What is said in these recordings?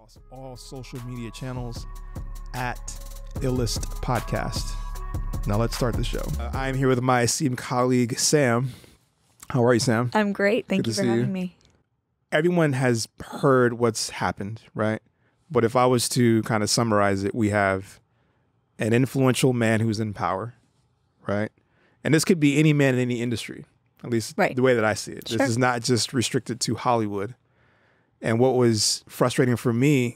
across all social media channels at Illest Podcast. Now let's start the show. I'm here with my esteemed colleague, Sam. How are you, Sam? I'm great. Thank you for having me. Everyone has heard what's happened, right? But if I was to kind of summarize it, we have an influential man who's in power, right? And this could be any man in any industry, at least the way that I see it. Sure. This is not just restricted to Hollywood. And what was frustrating for me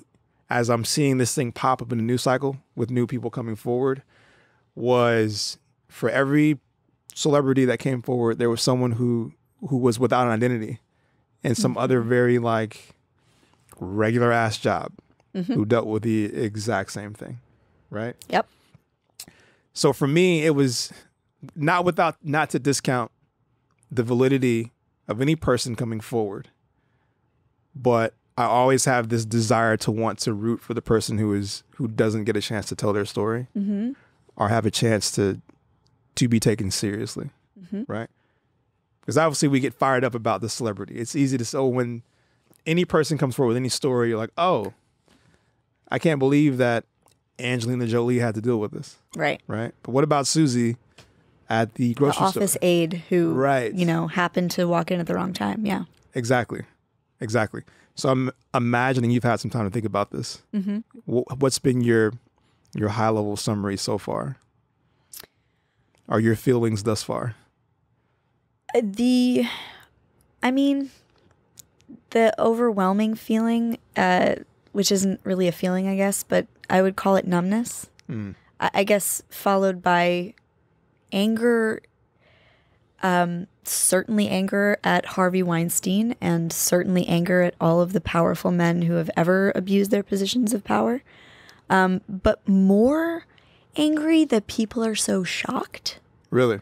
as I'm seeing this thing pop up in the news cycle with new people coming forward was for every celebrity that came forward, there was someone who was without an identity and some other very like regular ass job who dealt with the exact same thing, right? Yep. So for me, it was not to discount the validity of any person coming forward, but I always have this desire to want to root for the person who doesn't get a chance to tell their story or have a chance to be taken seriously, right? Because obviously we get fired up about the celebrity. It's easy to say, when any person comes forward with any story, you're like, oh, I can't believe that Angelina Jolie had to deal with this. Right. Right. But what about Susie at the grocery store? The office aide who, happened to walk in at the wrong time. Yeah. Exactly. So I'm imagining you've had some time to think about this. What's been your high level summary so far? Or your feelings thus far? The overwhelming feeling, which isn't really a feeling, I guess, but I would call it numbness. I guess followed by anger, certainly anger at Harvey Weinstein and certainly anger at all of the powerful men who have ever abused their positions of power. But more angry that people are so shocked. Really?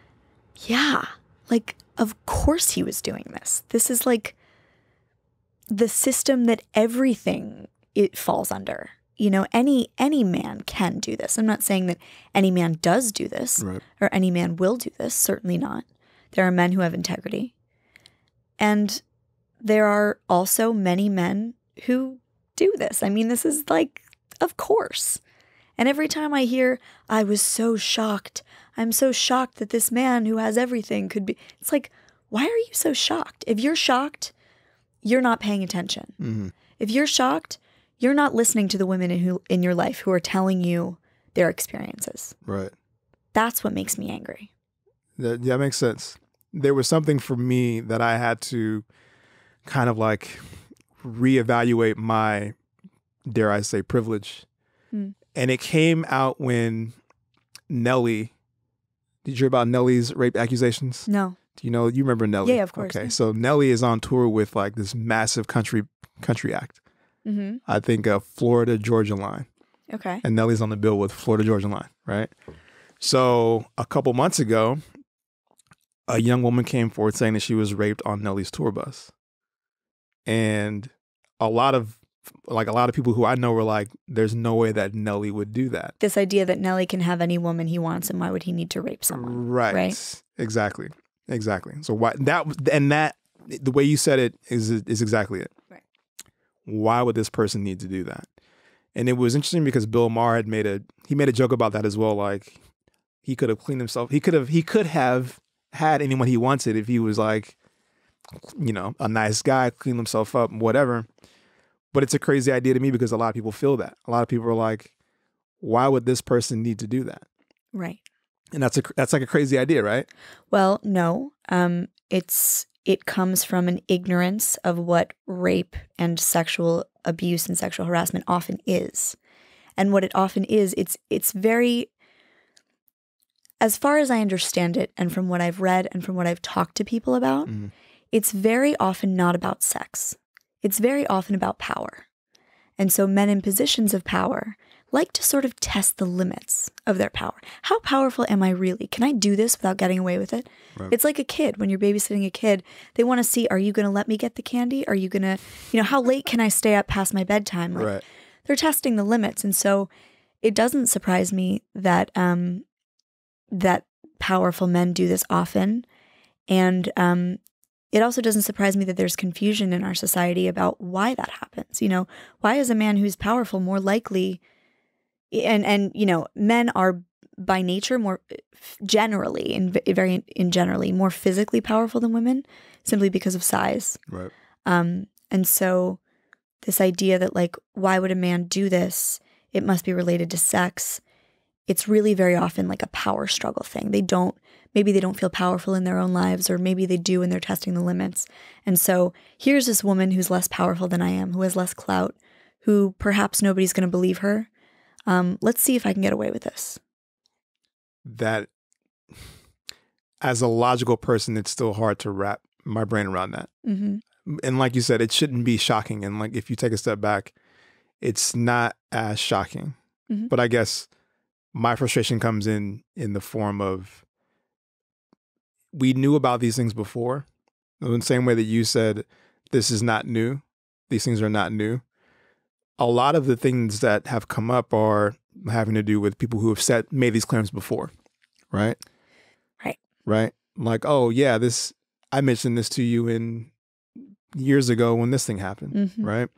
Yeah. Like, of course he was doing this. This is like the system that everything it falls under. You know, any man can do this. I'm not saying that any man does do this or any man will do this. Certainly not. There are men who have integrity. And there are also many men who do this. I mean, this is like, of course. And every time I hear, I was so shocked. I'm so shocked that this man who has everything could be. It's like, why are you so shocked? If you're shocked, you're not paying attention. If you're shocked, you're not listening to the women in your life who are telling you their experiences. Right. That's what makes me angry. That makes sense. There was something for me that I had to kind of like reevaluate my, dare I say, privilege. And it came out when Nelly, did you hear about Nelly's rape accusations? No. Do you remember Nelly? Yeah, of course. Okay, so Nelly is on tour with like this massive country act. I think Florida Georgia line. Okay. And Nelly's on the bill with Florida Georgia line, right? So a couple months ago, a young woman came forward saying that she was raped on Nelly's tour bus. And a lot of people who I know were like, there's no way that Nelly would do that. This idea that Nelly can have any woman he wants, and why would he need to rape someone? Right. Exactly. So why the way you said it is exactly it. Right. Why would this person need to do that? And it was interesting because Bill Maher had made a joke about that as well. Like he could have cleaned himself. He could have had anyone he wanted if he was like, a nice guy, clean himself up, whatever. But it's a crazy idea to me because a lot of people feel that. A lot of people are like, why would this person need to do that? Right. And that's like a crazy idea, right? Well, no. It comes from an ignorance of what rape and sexual abuse and sexual harassment often is. And what it often is, it's very, as far as I understand it, and from what I've read and from what I've talked to people about, it's very often not about sex. It's very often about power. And so men in positions of power like to sort of test the limits of their power. How powerful am I really? Can I do this without getting away with it? Right. It's like a kid. When you're babysitting a kid, they want to see, are you going to let me get the candy? Are you going to, how late can I stay up past my bedtime? Like, they're testing the limits. And so it doesn't surprise me that that powerful men do this often. And it also doesn't surprise me that there's confusion in our society about why that happens. You know, why is a man who's powerful more likely, and you know, men are by nature more generally, in generally more physically powerful than women, simply because of size. Right. And so this idea that like, why would a man do this? It must be related to sex. It's really very often like a power struggle thing. Maybe they don't feel powerful in their own lives, or maybe they do and they're testing the limits. And so here's this woman who's less powerful than I am, who has less clout, who perhaps nobody's going to believe her. Let's see if I can get away with this. That, as a logical person, it's still hard to wrap my brain around that. Mm-hmm. And like you said, it shouldn't be shocking. And like, if you take a step back, it's not as shocking. Mm-hmm. But I guess my frustration comes in the form of, we knew about these things before. In the same way that you said, this is not new. These things are not new. A lot of the things that have come up are having to do with people who have made these claims before, right? Right. Right? Like, oh yeah, I mentioned this to you years ago when this thing happened, mm-hmm. right?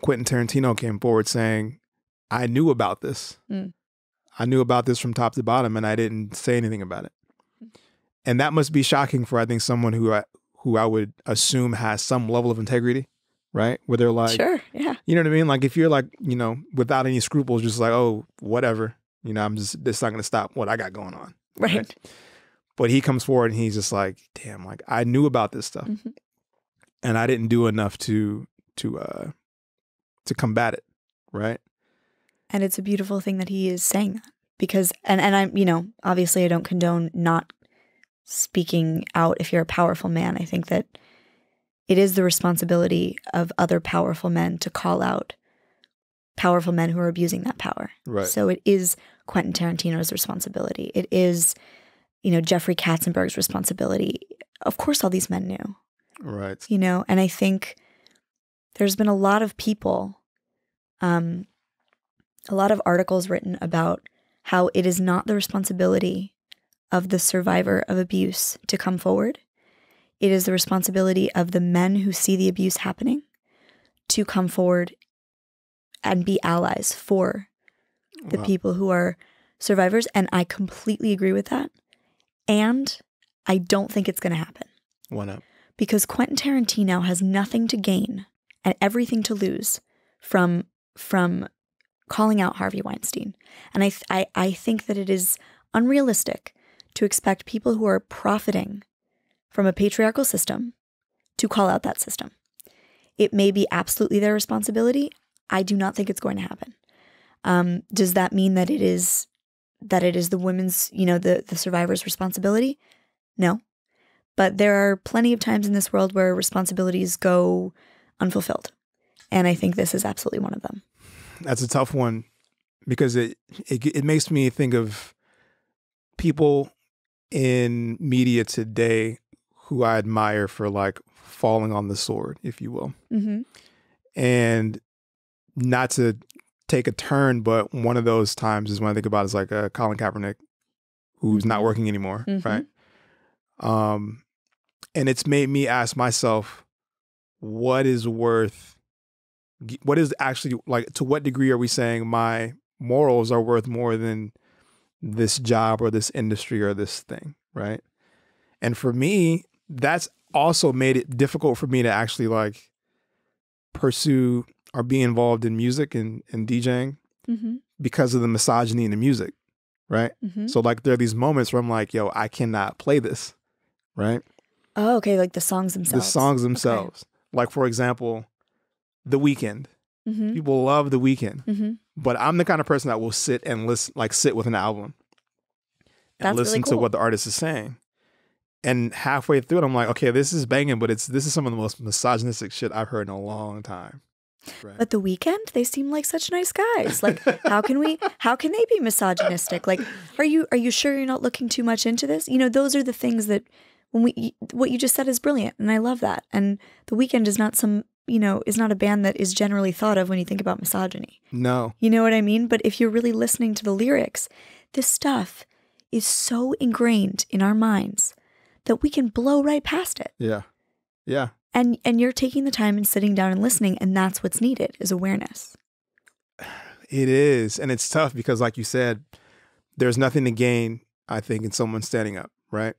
Quentin Tarantino came forward saying, I knew about this. Mm. I knew about this from top to bottom, and I didn't say anything about it. And that must be shocking for, I think, someone who I would assume has some level of integrity, right? Where they're like, sure, yeah. You know what I mean? Like, if you're like, you know, without any scruples, just like, oh, whatever, you know, this is not going to stop what I got going on. Right. But he comes forward and he's just like, damn, like, I knew about this stuff, mm-hmm. and I didn't do enough to combat it, right? And it's a beautiful thing that he is saying that, because, and I'm, you know, obviously I don't condone not speaking out if you're a powerful man. I think that it is the responsibility of other powerful men to call out powerful men who are abusing that power. Right. So it is Quentin Tarantino's responsibility. It is, you know, Jeffrey Katzenberg's responsibility. Of course, all these men knew. Right. You know, and I think there's been a lot of people, a lot of articles written about how it is not the responsibility of the survivor of abuse to come forward. It is the responsibility of the men who see the abuse happening to come forward and be allies for the people who are survivors. And I completely agree with that. And I don't think it's going to happen. Why not? Because Quentin Tarantino has nothing to gain and everything to lose from calling out Harvey Weinstein. And I think that it is unrealistic to expect people who are profiting from a patriarchal system to call out that system. It may be absolutely their responsibility. I do not think it's going to happen. Does that mean that it is the women's, you know, the survivor's responsibility? No. But there are plenty of times in this world where responsibilities go unfulfilled. And I think this is absolutely one of them. That's a tough one, because it makes me think of people in media today who I admire for like falling on the sword, if you will. Mm-hmm. And not to take a turn, but one of those times is when I think about is like Colin Kaepernick, who's not working anymore, mm-hmm. right? And it's made me ask myself, what is actually, like, to what degree are we saying my morals are worth more than this job or this industry or this thing, right? And for me, that's also made it difficult for me to actually like pursue or be involved in music and DJing mm-hmm. because of the misogyny in the music, right? Mm-hmm. So like there are these moments where I'm like, yo, I cannot play this, right? Oh, okay, like the songs themselves. The songs themselves. Okay. Like, for example, The Weeknd. Mm-hmm. People love The Weeknd. Mm-hmm. But I'm the kind of person that will sit and listen, like sit with an album and That's listen really cool. to what the artist is saying. And halfway through it, I'm like, okay, this is banging, but this is some of the most misogynistic shit I've heard in a long time. Right. But The Weeknd, they seem like such nice guys. Like, how can they be misogynistic? Like, are you sure you're not looking too much into this? You know, those are the things that what you just said is brilliant, and I love that. And The Weeknd is not is not a band that is generally thought of when you think about misogyny. No. You know what I mean? But if you're really listening to the lyrics, this stuff is so ingrained in our minds that we can blow right past it. Yeah. Yeah. And you're taking the time and sitting down and listening, and that's what's needed is awareness. It is. And it's tough because, like you said, there's nothing to gain, I think, in someone standing up, right?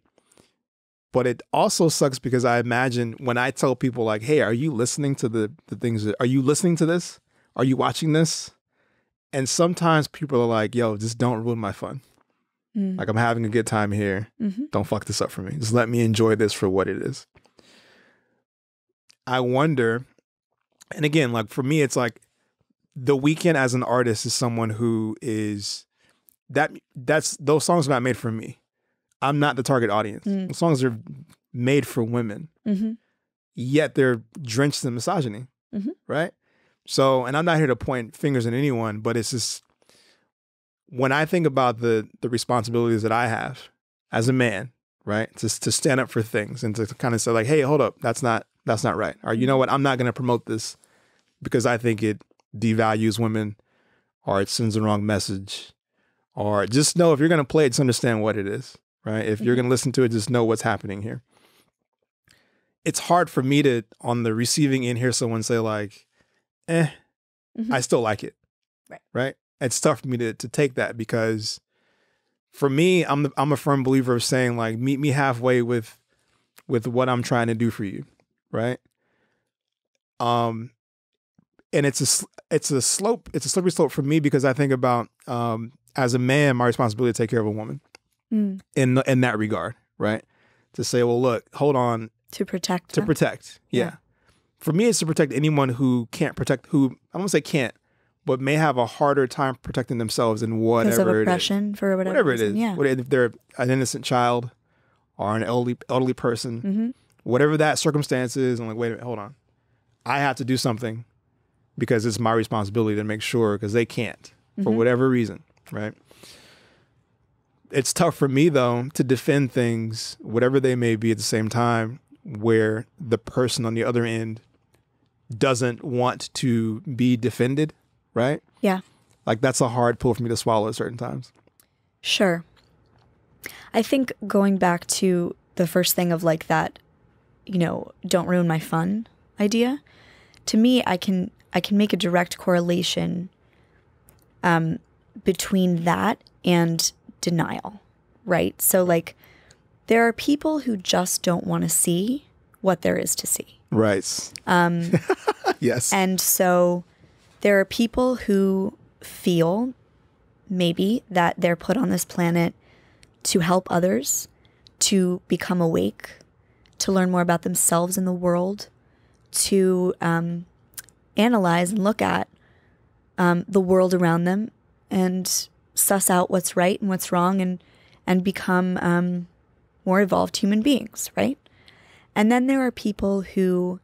But it also sucks because I imagine when I tell people like, hey, are you listening to the things are you listening to this? Are you watching this? And sometimes people are like, yo, just don't ruin my fun. Like, I'm having a good time here. Don't fuck this up for me. Just let me enjoy this for what it is. I wonder, and again, like for me, it's like The Weeknd as an artist is someone who is those songs are not made for me. I'm not the target audience. The songs are made for women, yet they're drenched in misogyny, right? So, and I'm not here to point fingers at anyone, but it's just, when I think about the responsibilities that I have as a man, right, to stand up for things and to kind of say like, hey, hold up, that's not right. Or, you know what, I'm not going to promote this because I think it devalues women or it sends the wrong message. Or just know if you're going to play it, just understand what it is, right? If you're going to listen to it, just know what's happening here. It's hard for me to, on the receiving end, hear someone say like, I still like it, right? It's tough for me to take that because for me, I'm a firm believer of saying like, meet me halfway with what I'm trying to do for you, right? And it's a slippery slope for me because I think about as a man, my responsibility to take care of a woman in that regard, right? To say, well, look, hold on, to protect, yeah. For me, it's to protect anyone who can't protect, who I won't say can't, but may have a harder time protecting themselves in whatever because of oppression for whatever reason. Yeah. If they're an innocent child or an elderly person, whatever that circumstance is, I'm like, wait a minute, hold on. I have to do something because it's my responsibility to make sure, because they can't for whatever reason, right? It's tough for me, though, to defend things, whatever they may be, at the same time, where the person on the other end doesn't want to be defended, right? Yeah. Like, that's a hard pill for me to swallow at certain times. Sure. I think going back to the first thing of like that, you know, don't ruin my fun idea, to me, I can make a direct correlation between that and denial, right? So like, there are people who just don't want to see what there is to see. Right. Yes. And so there are people who feel maybe that they're put on this planet to help others, to become awake, to learn more about themselves and the world, to analyze and look at the world around them and suss out what's right and what's wrong and become more evolved human beings, right? And then there are people who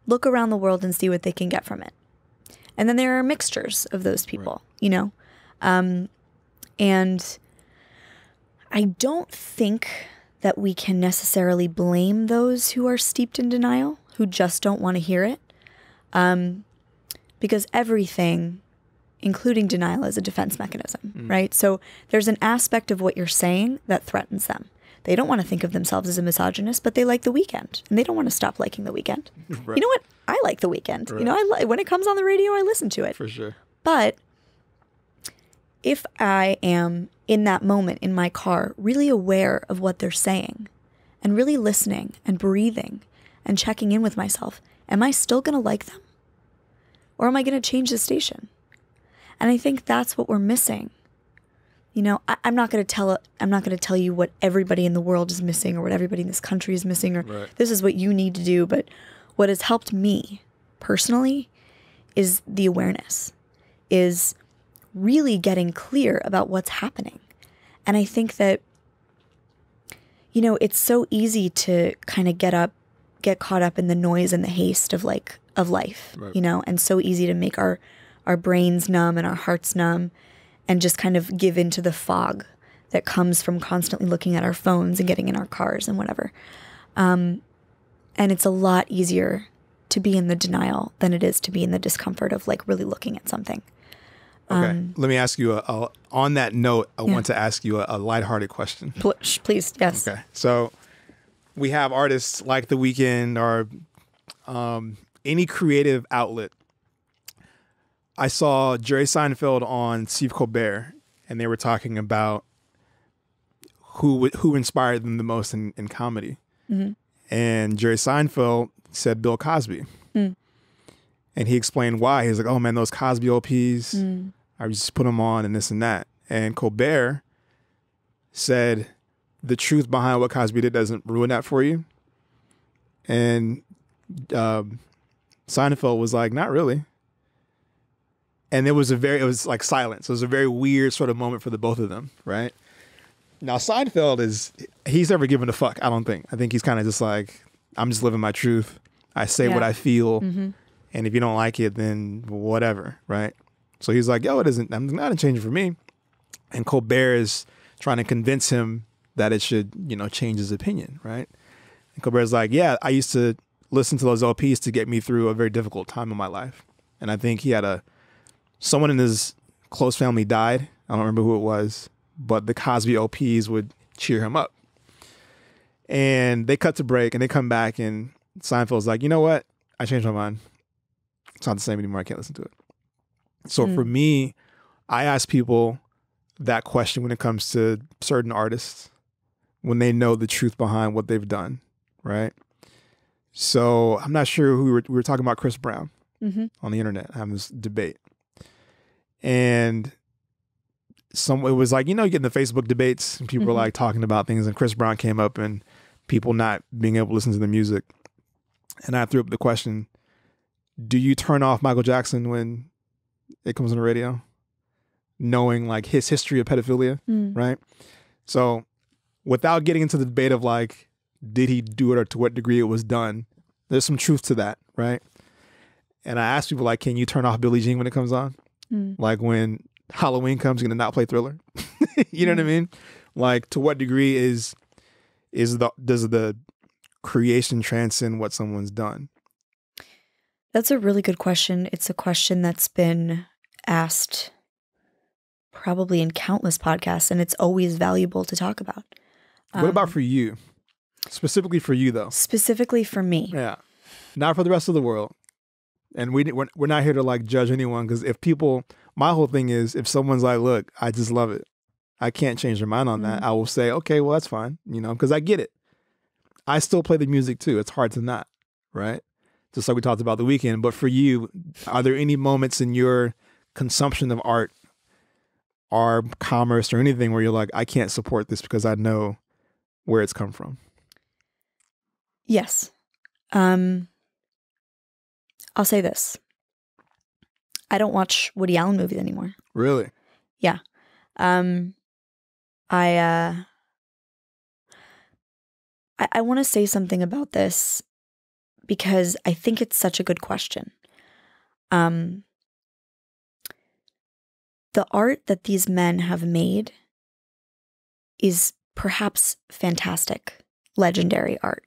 look around the world and see what they can get from it. And then there are mixtures of those people, you know? And I don't think that we can necessarily blame those who are steeped in denial, who just don't want to hear it. Because everything, including denial, is a defense mechanism, right? So there's an aspect of what you're saying that threatens them. They don't want to think of themselves as a misogynist, but they like The Weeknd, and they don't want to stop liking The Weeknd. Right. You know what? I like The Weeknd. Right. You know, when it comes on the radio, I listen to it. For sure. But if I am in that moment in my car, really aware of what they're saying, and really listening and breathing and checking in with myself, am I still going to like them? Or am I going to change the station? And I think that's what we're missing. You know, I'm not going to tell you what everybody in the world is missing or what everybody in this country is missing or this is what you need to do. But what has helped me personally is the awareness, is really getting clear about what's happening. And I think that, you know, it's so easy to kind of get caught up in the noise and the haste of life, you know, and so easy to make our brains numb and our hearts numb and just kind of give into the fog that comes from constantly looking at our phones and getting in our cars and whatever. And it's a lot easier to be in the denial than it is to be in the discomfort of like really looking at something. Okay. Let me ask you on that note, I want to ask you a lighthearted question. Please, yes. Okay. So we have artists like The Weeknd or any creative outlet. I saw Jerry Seinfeld on Steve Colbert, and they were talking about who inspired them the most in comedy. Mm-hmm. And Jerry Seinfeld said Bill Cosby. Mm. And he explained why. He's like, oh man, those Cosby OPs, I just put them on and this and that. And Colbert said the truth behind what Cosby did doesn't ruin that for you. And Seinfeld was like, not really. And it was like silence. It was a very weird sort of moment for the both of them, right? Now Seinfeld he's never given a fuck, I don't think. I think he's kind of just like, I'm just living my truth. I say what I feel. Mm-hmm. And if you don't like it, then whatever, right? So he's like, yo, I'm not changing for me. And Colbert is trying to convince him that it should, change his opinion, right? And Colbert's like, yeah, I used to listen to those LPs to get me through a very difficult time in my life. And I think he had someone in his close family died. I don't remember who it was, but the Cosby LPs would cheer him up. And they cut to break and they come back and Seinfeld's like, you know what? I changed my mind. It's not the same anymore. I can't listen to it. So for me, I ask people that question when it comes to certain artists, when they know the truth behind what they've done, right? So I'm not sure who we were talking about Chris Brown on the internet, having this debate. And it was like, you get in the Facebook debates and people were like talking about things and Chris Brown came up and people not being able to listen to the music. And I threw up the question, do you turn off Michael Jackson when it comes on the radio? Knowing like his history of pedophilia, right? So without getting into the debate of like, did he do it or to what degree it was done? There's some truth to that, right? And I ask people like, can you turn off Billie Jean when it comes on? Like when Halloween comes, you're gonna not play Thriller? You know what I mean? Like to what degree does the creation transcend what someone's done? That's a really good question. It's a question that's been asked probably in countless podcasts, and it's always valuable to talk about. What about for you? Specifically for you, though. Specifically for me. Yeah. Not for the rest of the world. And we're not here to like judge anyone, because my whole thing is if someone's like, look, I just love it, I can't change their mind on that. I will say, okay, well, that's fine, because I get it. I still play the music too. It's hard to not, right? Just like we talked about The Weeknd. But for you, are there any moments in your consumption of art or commerce or anything where you're like, I can't support this because I know where it's come from? Yes. I'll say this. I don't watch Woody Allen movies anymore. Really? Yeah. I want to say something about this because I think it's such a good question. The art that these men have made is perhaps fantastic, legendary art,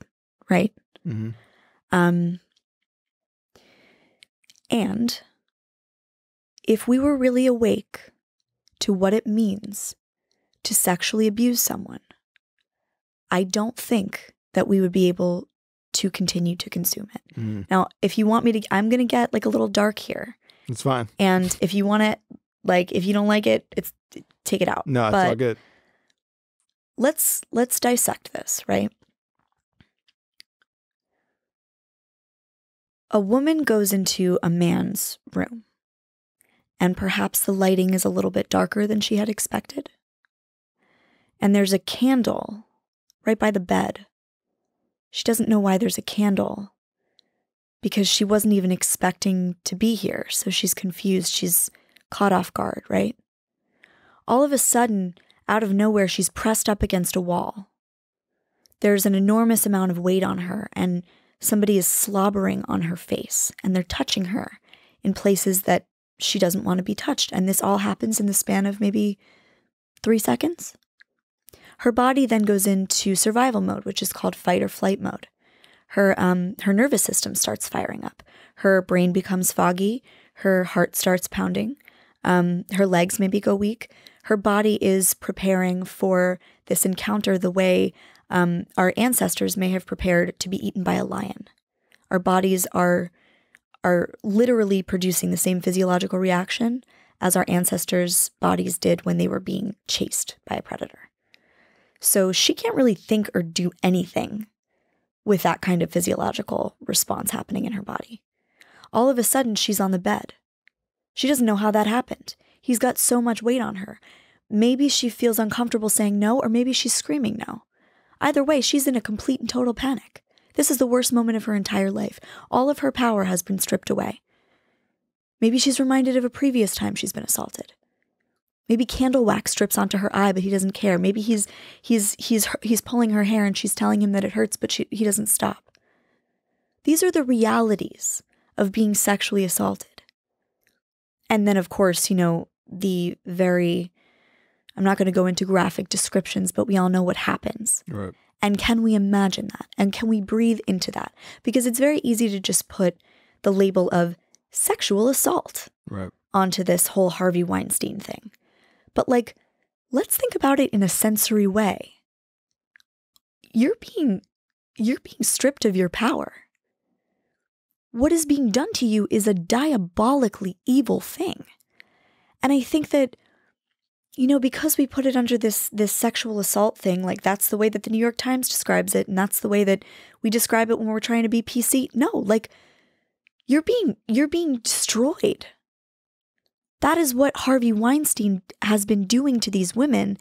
right? Mm-hmm. And if we were really awake to what it means to sexually abuse someone, I don't think that we would be able to continue to consume it. Mm. Now, if you want me to, I'm going to get like a little dark here. It's fine. And if you want it, like, if you don't like it, take it out. No, it's all good. Let's dissect this, right? A woman goes into a man's room, and perhaps the lighting is a little bit darker than she had expected. And there's a candle right by the bed. She doesn't know why there's a candle because she wasn't even expecting to be here. So she's confused. She's caught off guard, right? All of a sudden, out of nowhere, she's pressed up against a wall. There's an enormous amount of weight on her, and somebody is slobbering on her face, and they're touching her in places that she doesn't want to be touched. And this all happens in the span of maybe 3 seconds. Her body then goes into survival mode, which is called fight or flight mode. Her nervous system starts firing up. Her brain becomes foggy. Her heart starts pounding. Her legs maybe go weak. Her body is preparing for this encounter the way our ancestors may have prepared to be eaten by a lion. Our bodies are literally producing the same physiological reaction as our ancestors' bodies did when they were being chased by a predator. So she can't really think or do anything with that kind of physiological response happening in her body. All of a sudden, she's on the bed. She doesn't know how that happened. He's got so much weight on her. Maybe she feels uncomfortable saying no, or maybe she's screaming no. Either way, she's in a complete and total panic. This is the worst moment of her entire life. All of her power has been stripped away. Maybe she's reminded of a previous time she's been assaulted. Maybe candle wax drips onto her eye, but he doesn't care. Maybe he's pulling her hair and she's telling him that it hurts, but he doesn't stop. These are the realities of being sexually assaulted. And then, of course, the very, I'm not going to go into graphic descriptions, but we all know what happens. Right. And can we imagine that? And can we breathe into that? Because it's very easy to just put the label of sexual assault onto this whole Harvey Weinstein thing. But let's think about it in a sensory way. You're being stripped of your power. What is being done to you is a diabolically evil thing. And I think that, because we put it under this sexual assault thing, that's the way that the New York Times describes it, and that's the way that we describe it when we're trying to be PC. No, you're being destroyed. That is what Harvey Weinstein has been doing to these women,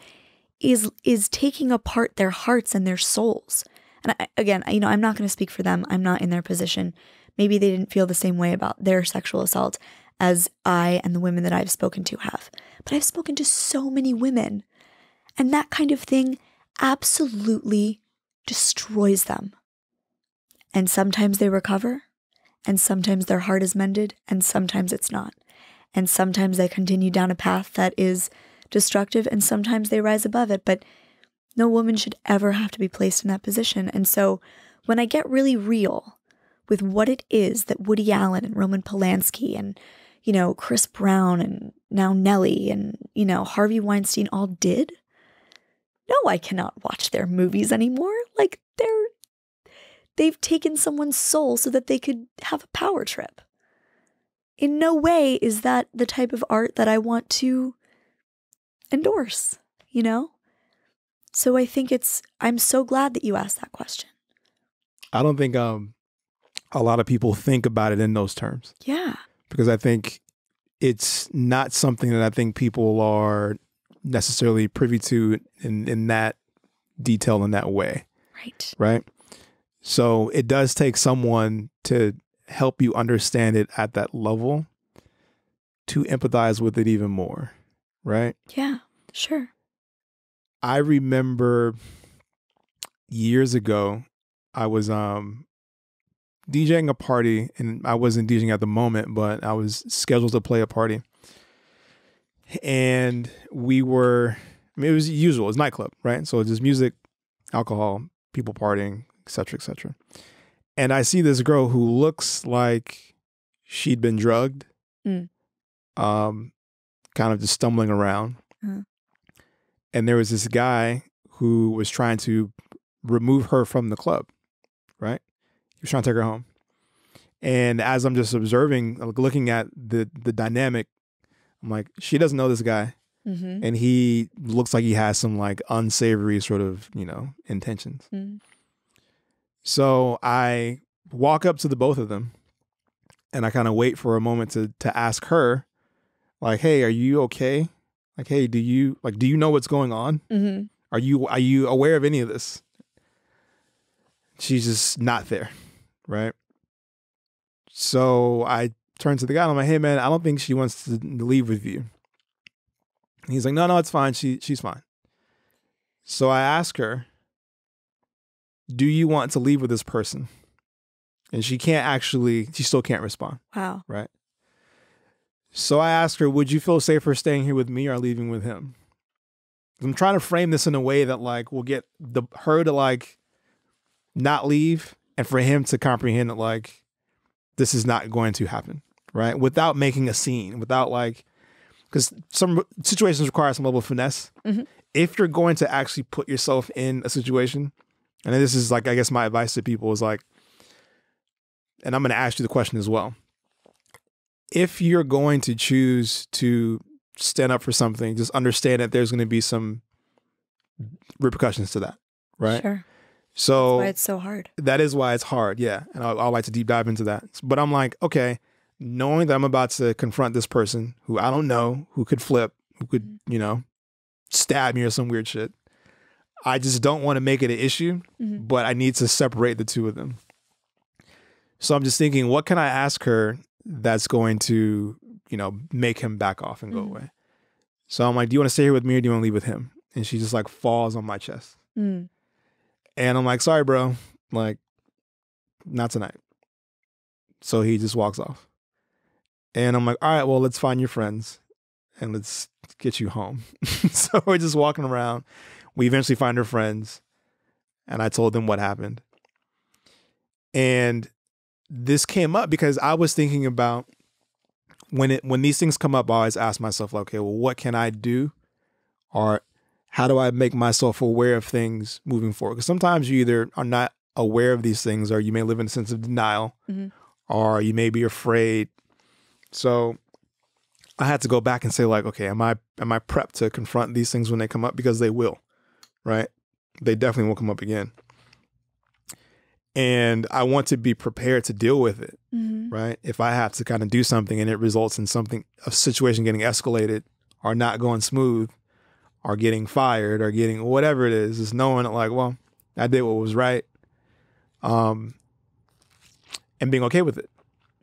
is taking apart their hearts and their souls. And again, I'm not going to speak for them. I'm not in their position. Maybe they didn't feel the same way about their sexual assault as I and the women that I've spoken to have. But I've spoken to so many women, and that kind of thing absolutely destroys them. And sometimes they recover, and sometimes their heart is mended, and sometimes it's not. And sometimes they continue down a path that is destructive, and sometimes they rise above it. But no woman should ever have to be placed in that position. And so when I get really real with what it is that Woody Allen and Roman Polanski and, Chris Brown and now Nelly and, Harvey Weinstein all did, no, I cannot watch their movies anymore. They've taken someone's soul so that they could have a power trip. In no way is that the type of art that I want to endorse, So I think I'm so glad that you asked that question. I don't think a lot of people think about it in those terms. Yeah. Because I think it's not something that I think people are necessarily privy to in that detail, in that way. Right. Right. So it does take someone to help you understand it at that level to empathize with it even more. Right. Yeah, sure. I remember years ago, I was DJing a party, and I wasn't DJing at the moment, but I was scheduled to play a party. And it was usual, it was nightclub, right? So it's just music, alcohol, people partying, et cetera, and I see this girl who looks like she'd been drugged, kind of just stumbling around. And there was this guy who was trying to remove her from the club, right? He was trying to take her home. And as I'm just observing, looking at the dynamic, I'm like, she doesn't know this guy. Mm-hmm. And he looks like he has some unsavory sort of, intentions. Mm. So I walk up to the both of them, and I kind of wait for a moment to ask her, hey, are you okay? Hey, do you know what's going on? Mm-hmm. Are you aware of any of this? She's just not there, right? So I turn to the guy and I'm like, hey man, I don't think she wants to leave with you. And he's like, no, it's fine. She's fine. So I ask her, do you want to leave with this person? And she still can't respond. Wow. Right. So I asked her, would you feel safer staying here with me or leaving with him? I'm trying to frame this in a way that we'll get her to not leave, and for him to comprehend that this is not going to happen, right? Without making a scene, without because some situations require some level of finesse. If you're going to actually put yourself in a situation, and this is like, I guess my advice to people is like, and I'm going to ask you the question as well. If you're going to choose to stand up for something, just understand that there's going to be some repercussions to that, right? Sure. So that's why it's so hard. That is why it's hard, yeah. And I'll like to deep dive into that. But I'm like, okay, knowing that I'm about to confront this person who I don't know, who could flip, who could, stab me or some weird shit. I just don't want to make it an issue, but I need to separate the two of them. So I'm just thinking, what can I ask her that's going to, make him back off and go away? So I'm like, do you want to stay here with me or do you want to leave with him? And she just like falls on my chest. And I'm like, sorry, bro. Like, not tonight. So he just walks off. And I'm like, all right, well, let's find your friends and let's get you home. So we're just walking around. We eventually find her friends. And I told them what happened. And this came up because I was thinking about when these things come up, I always ask myself, like, okay, well, what can I do? Or how do I make myself aware of things moving forward? Because sometimes you either are not aware of these things or you may live in a sense of denial or you may be afraid. So I had to go back and say like, okay, am I prepped to confront these things when they come up? Because they will, right? They definitely will come up again. And I want to be prepared to deal with it, right? If I have to kind of do something and it results in a situation getting escalated or not going smooth or getting fired or getting whatever it is knowing that like, well, I did what was right. And being okay with it,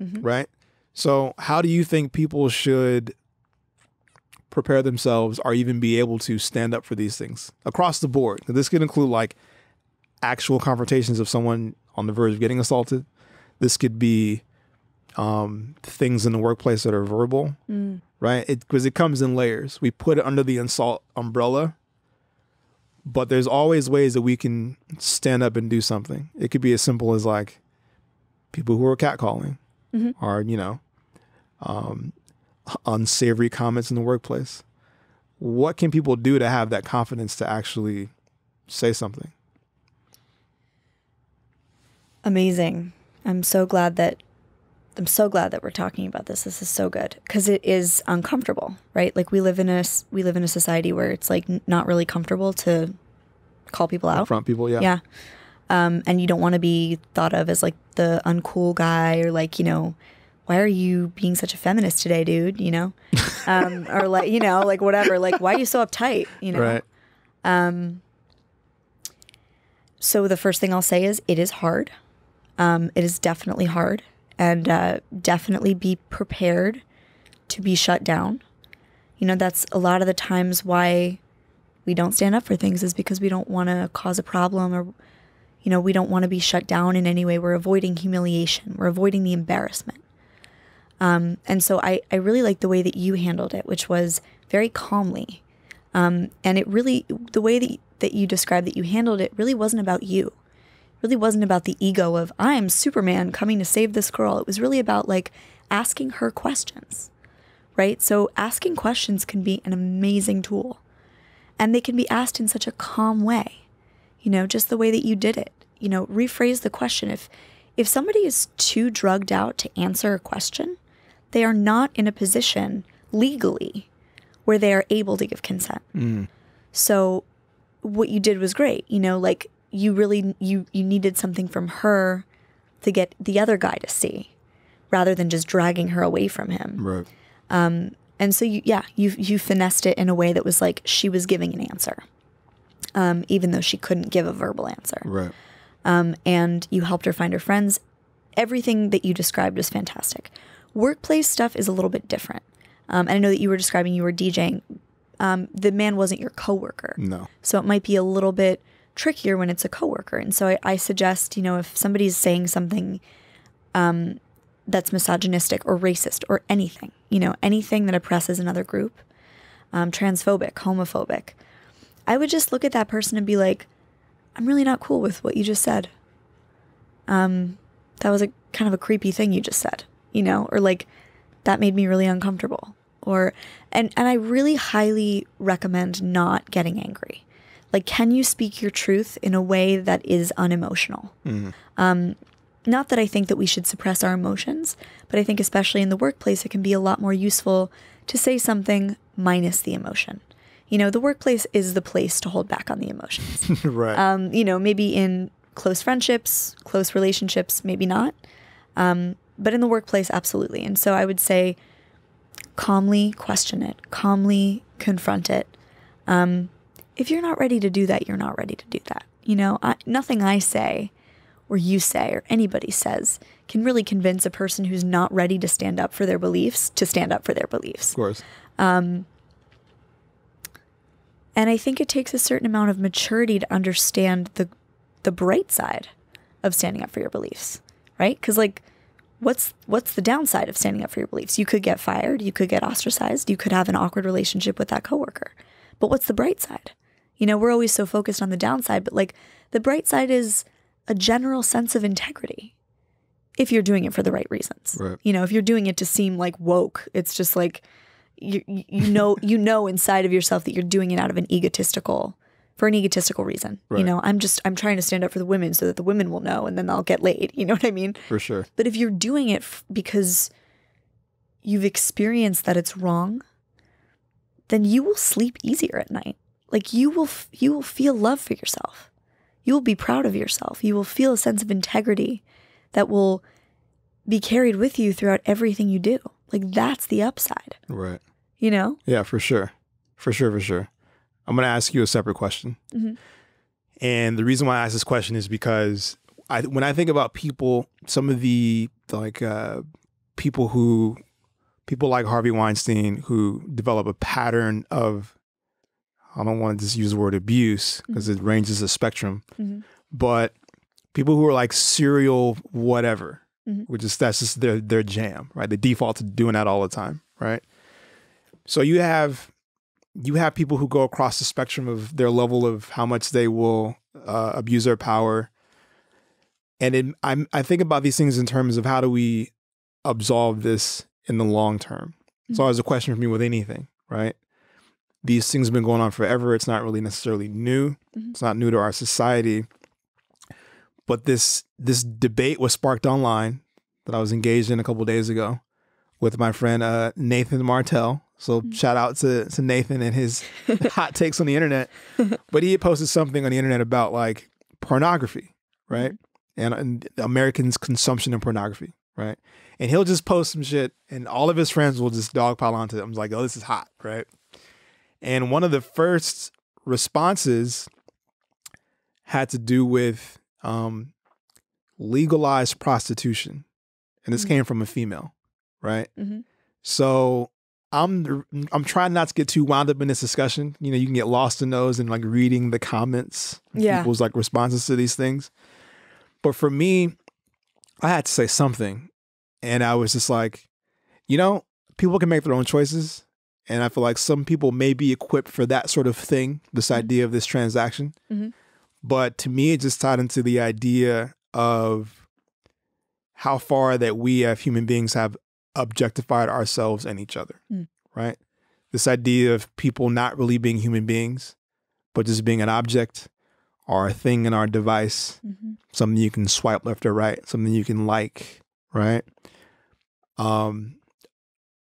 right? So how do you think people should prepare themselves or even be able to stand up for these things across the board? This could include like actual confrontations of someone on the verge of getting assaulted. This could be things in the workplace that are verbal, right? Because it comes in layers. We put it under the assault umbrella, but there's always ways that we can stand up and do something. It could be as simple as like people who are catcalling or, unsavory comments in the workplace. What can people do to have that confidence to actually say something? Amazing. I'm so glad that we're talking about this. This is so good because it is uncomfortable, right? Like we live in a society where it's like not really comfortable to call people out. Confront people, yeah. Yeah. And you don't want to be thought of as like the uncool guy or like, why are you being such a feminist today, dude? Or like, like whatever, like, why are you so uptight? Right. So the first thing I'll say is it is hard. It is definitely hard, and definitely be prepared to be shut down. That's a lot of the times why we don't stand up for things is because we don't want to cause a problem or, we don't want to be shut down in any way. We're avoiding humiliation. We're avoiding the embarrassment. And so I really like the way that you handled it, which was very calmly. And it really, the way that you described that you handled it really wasn't about you. It really wasn't about the ego of, I'm Superman coming to save this girl. It was really about like asking her questions, right? So asking questions can be an amazing tool. And they can be asked in such a calm way, just the way that you did it. Rephrase the question. If somebody is too drugged out to answer a question, they are not in a position legally where they are able to give consent. So what you did was great. Like you really, you needed something from her to get the other guy to see rather than just dragging her away from him. Right. And so you finessed it in a way that was like she was giving an answer, even though she couldn't give a verbal answer. Right. And you helped her find her friends. Everything that you described was fantastic. Workplace stuff is a little bit different. And I know that you were describing you were DJing. The man wasn't your coworker. No. So it might be a little bit trickier when it's a coworker. And so I suggest, if somebody's saying something that's misogynistic or racist or anything, anything that oppresses another group, transphobic, homophobic, I would just look at that person and be like, I'm really not cool with what you just said. That was a kind of a creepy thing you just said, or like that made me really uncomfortable. and I really highly recommend not getting angry. Like, can you speak your truth in a way that is unemotional? Not that I think that we should suppress our emotions, but I think especially in the workplace, it can be a lot more useful to say something minus the emotion. You know, the workplace is the place to hold back on the emotions. Right. You know, maybe in close friendships, close relationships, maybe not. But in the workplace, absolutely. And so I would say calmly question it, calmly confront it. If you're not ready to do that, you're not ready to do that. You know, nothing I say or you say or anybody says can really convince a person who's not ready to stand up for their beliefs to stand up for their beliefs. Of course. And I think it takes a certain amount of maturity to understand the bright side of standing up for your beliefs, right? Because like, what's the downside of standing up for your beliefs? You could get fired, you could get ostracized, you could have an awkward relationship with that coworker. But what's the bright side? You know, we're always so focused on the downside, but like the bright side is a general sense of integrity if you're doing it for the right reasons. Right. You know, if you're doing it to seem like woke, it's just like you know inside of yourself that you're doing it out of an egotistical reason. Right. You know, I'm trying to stand up for the women so that the women will know and then they'll get laid. You know what I mean? For sure. But if you're doing it because you've experienced that it's wrong, then you will sleep easier at night. Like you will feel love for yourself. You will be proud of yourself. You will feel a sense of integrity that will be carried with you throughout everything you do. Like that's the upside. Right. You know? Yeah, for sure. For sure. I'm going to ask you a separate question. Mm-hmm. And the reason why I ask this question is because when I think about people, some of the like people like Harvey Weinstein who develop a pattern of, I don't want to just use the word abuse because it ranges a spectrum, but people who are like serial whatever, that's just their jam, right? They default to doing that all the time, right? So you have people who go across the spectrum of their level of how much they will abuse their power. And I think about these things in terms of how do we absolve this in the long term? It's always a question for me with anything, right? These things have been going on forever. It's not really necessarily new. It's not new to our society. But this debate was sparked online that I was engaged in a couple of days ago with my friend Nathan Martell. So shout out to Nathan and his hot takes on the internet. But he had posted something on the internet about like pornography, right? And Americans' consumption of pornography, right? And he'll just post some shit and all of his friends will just dogpile onto it. I'm like, oh, this is hot, right? And one of the first responses had to do with legalized prostitution. And this came from a female, right? So I'm trying not to get too wound up in this discussion. You know, you can get lost in those and like reading the comments, people's like responses to these things. But for me, I had to say something. And I was just like, you know, people can make their own choices. And I feel like some people may be equipped for that sort of thing, this idea of this transaction. But to me, it just tied into the idea of how far that we as human beings have objectified ourselves and each other, right? This idea of people not really being human beings, but just being an object or a thing in our device, something you can swipe left or right, something you can like, right?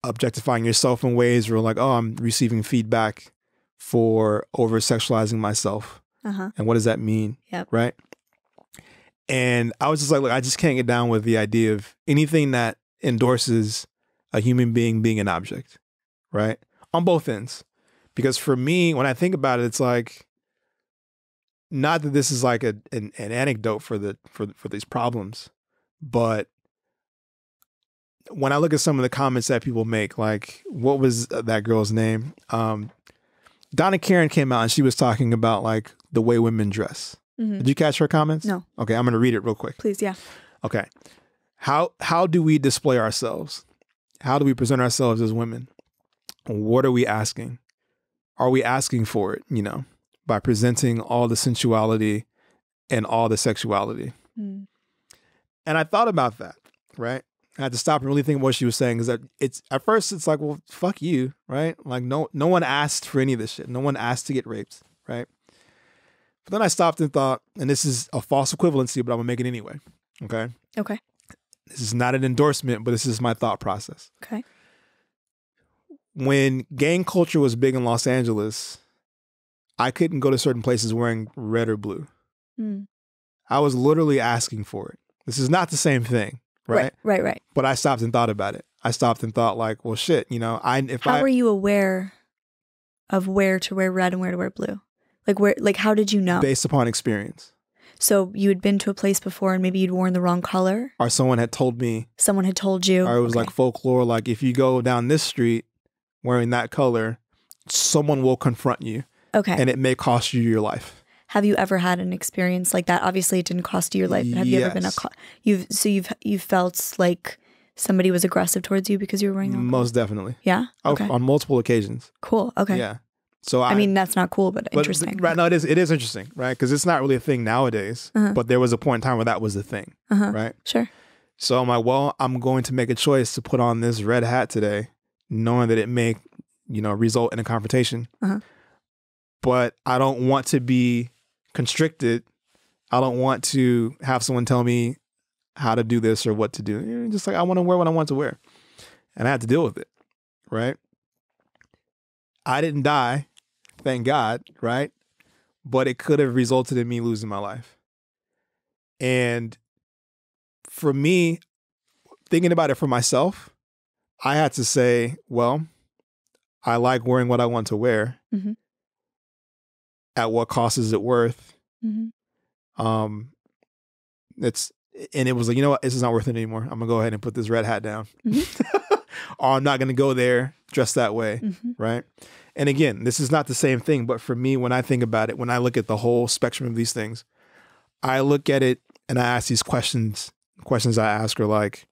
Objectifying yourself in ways where like, oh, I'm receiving feedback for over-sexualizing myself. And what does that mean? Right? And I was just like, look, I just can't get down with the idea of anything that endorses a human being being an object, right? On both ends. Because for me, when I think about it, it's like, not that this is like an anecdote for these problems, but when I look at some of the comments that people make, like, what was that girl's name? Donna Karen came out and she was talking about like the way women dress. Did you catch her comments? No. Okay, I'm going to read it real quick. Please, yeah. Okay. How do we display ourselves? How do we present ourselves as women? What are we asking? Are we asking for it, you know, by presenting all the sensuality and all the sexuality? And I thought about that, right? I had to stop and really think what she was saying. Is that it's at first it's like, well, fuck you, right? Like no one asked for any of this shit. No one asked to get raped, right? But then I stopped and thought, and this is a false equivalency, but I'm gonna make it anyway. Okay. Okay. This is not an endorsement, but this is my thought process. Okay. When gang culture was big in Los Angeles, I couldn't go to certain places wearing red or blue. Mm. I was literally asking for it. This is not the same thing, right? Right. But I stopped and thought about it. I stopped and thought like, well, shit, you know, How were you aware of where to wear red and where to wear blue? Like how did you know? Based upon experience. So you had been to a place before and maybe you'd worn the wrong color? Or someone had told me. Someone had told you? Or it was like folklore, like if you go down this street wearing that color, someone will confront you. Okay. And it may cost you your life. Have you ever had an experience like that? Obviously, it didn't cost you your life. But have you ever been you've felt like somebody was aggressive towards you because you were wearing the wrong color? Most definitely. Yeah. Okay. On multiple occasions. Cool. Okay. Yeah. So I mean, that's not cool, but interesting. Right. No, it is interesting, right? Because it's not really a thing nowadays. But there was a point in time where that was the thing, right? Sure. So I'm like, well, I'm going to make a choice to put on this red hat today, knowing that it may, result in a confrontation. But I don't want to be constricted. I don't want to have someone tell me how to do this or what to do. Just like I want to wear what I want to wear. And I had to deal with it, right? I didn't die, thank God, right? But it could have resulted in me losing my life. And for me, thinking about it for myself, I had to say, well, I like wearing what I want to wear. At what cost is it worth? It was like, you know what? This is not worth it anymore. I'm gonna go ahead and put this red hat down. Or I'm not gonna go there dressed that way, right? And again, this is not the same thing, but for me, when I think about it, when I look at the whole spectrum of these things, I look at it and I ask these questions. Questions I ask are like,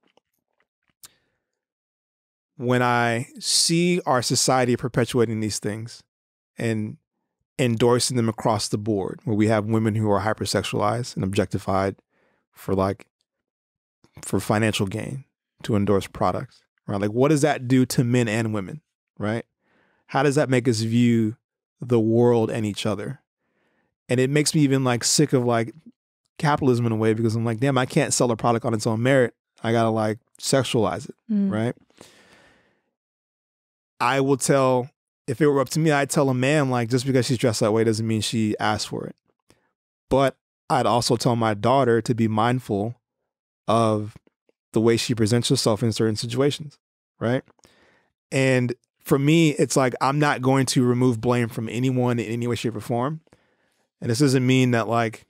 when I see our society perpetuating these things and endorsing them across the board, where we have women who are hypersexualized and objectified for financial gain to endorse products, right? Like, what does that do to men and women, right? How does that make us view the world and each other? And it makes me even like sick of like capitalism in a way, because I'm like, damn, I can't sell a product on its own merit. I gotta like sexualize it, right? I will tell, if it were up to me, I'd tell a man, like, just because she's dressed that way doesn't mean she asked for it. But I'd also tell my daughter to be mindful of the way she presents herself in certain situations, right? And for me, it's like, I'm not going to remove blame from anyone in any way, shape, or form. And this doesn't mean that like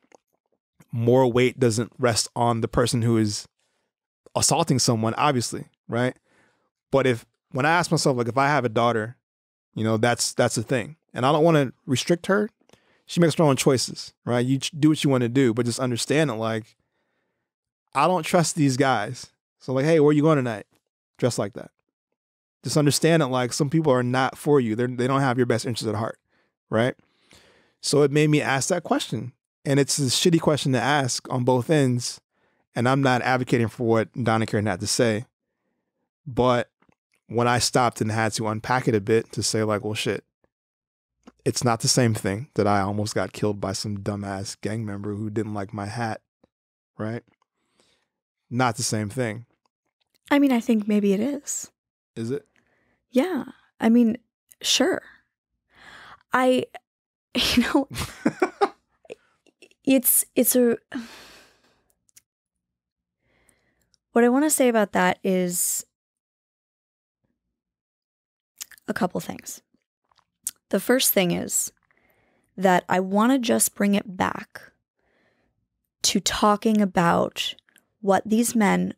more weight doesn't rest on the person who is assaulting someone, obviously, right? But when I ask myself, like, if I have a daughter, that's the thing. And I don't want to restrict her. She makes her own choices, right? You do what you want to do, but just understand that, like, I don't trust these guys. So like, hey, where are you going tonight? Dress like that. Just understand that, like, some people are not for you. They don't have your best interest at heart, right? So it made me ask that question. And it's a shitty question to ask on both ends. And I'm not advocating for what Donna Karen had to say. But when I stopped and had to unpack it a bit to say, like, well, shit, it's not the same thing that I almost got killed by some dumbass gang member who didn't like my hat, right? Not the same thing. I mean, I think maybe it is. Is it? Yeah. I mean, sure. What I want to say about that is a couple things. The first thing is that I want to just bring it back to talking about what these men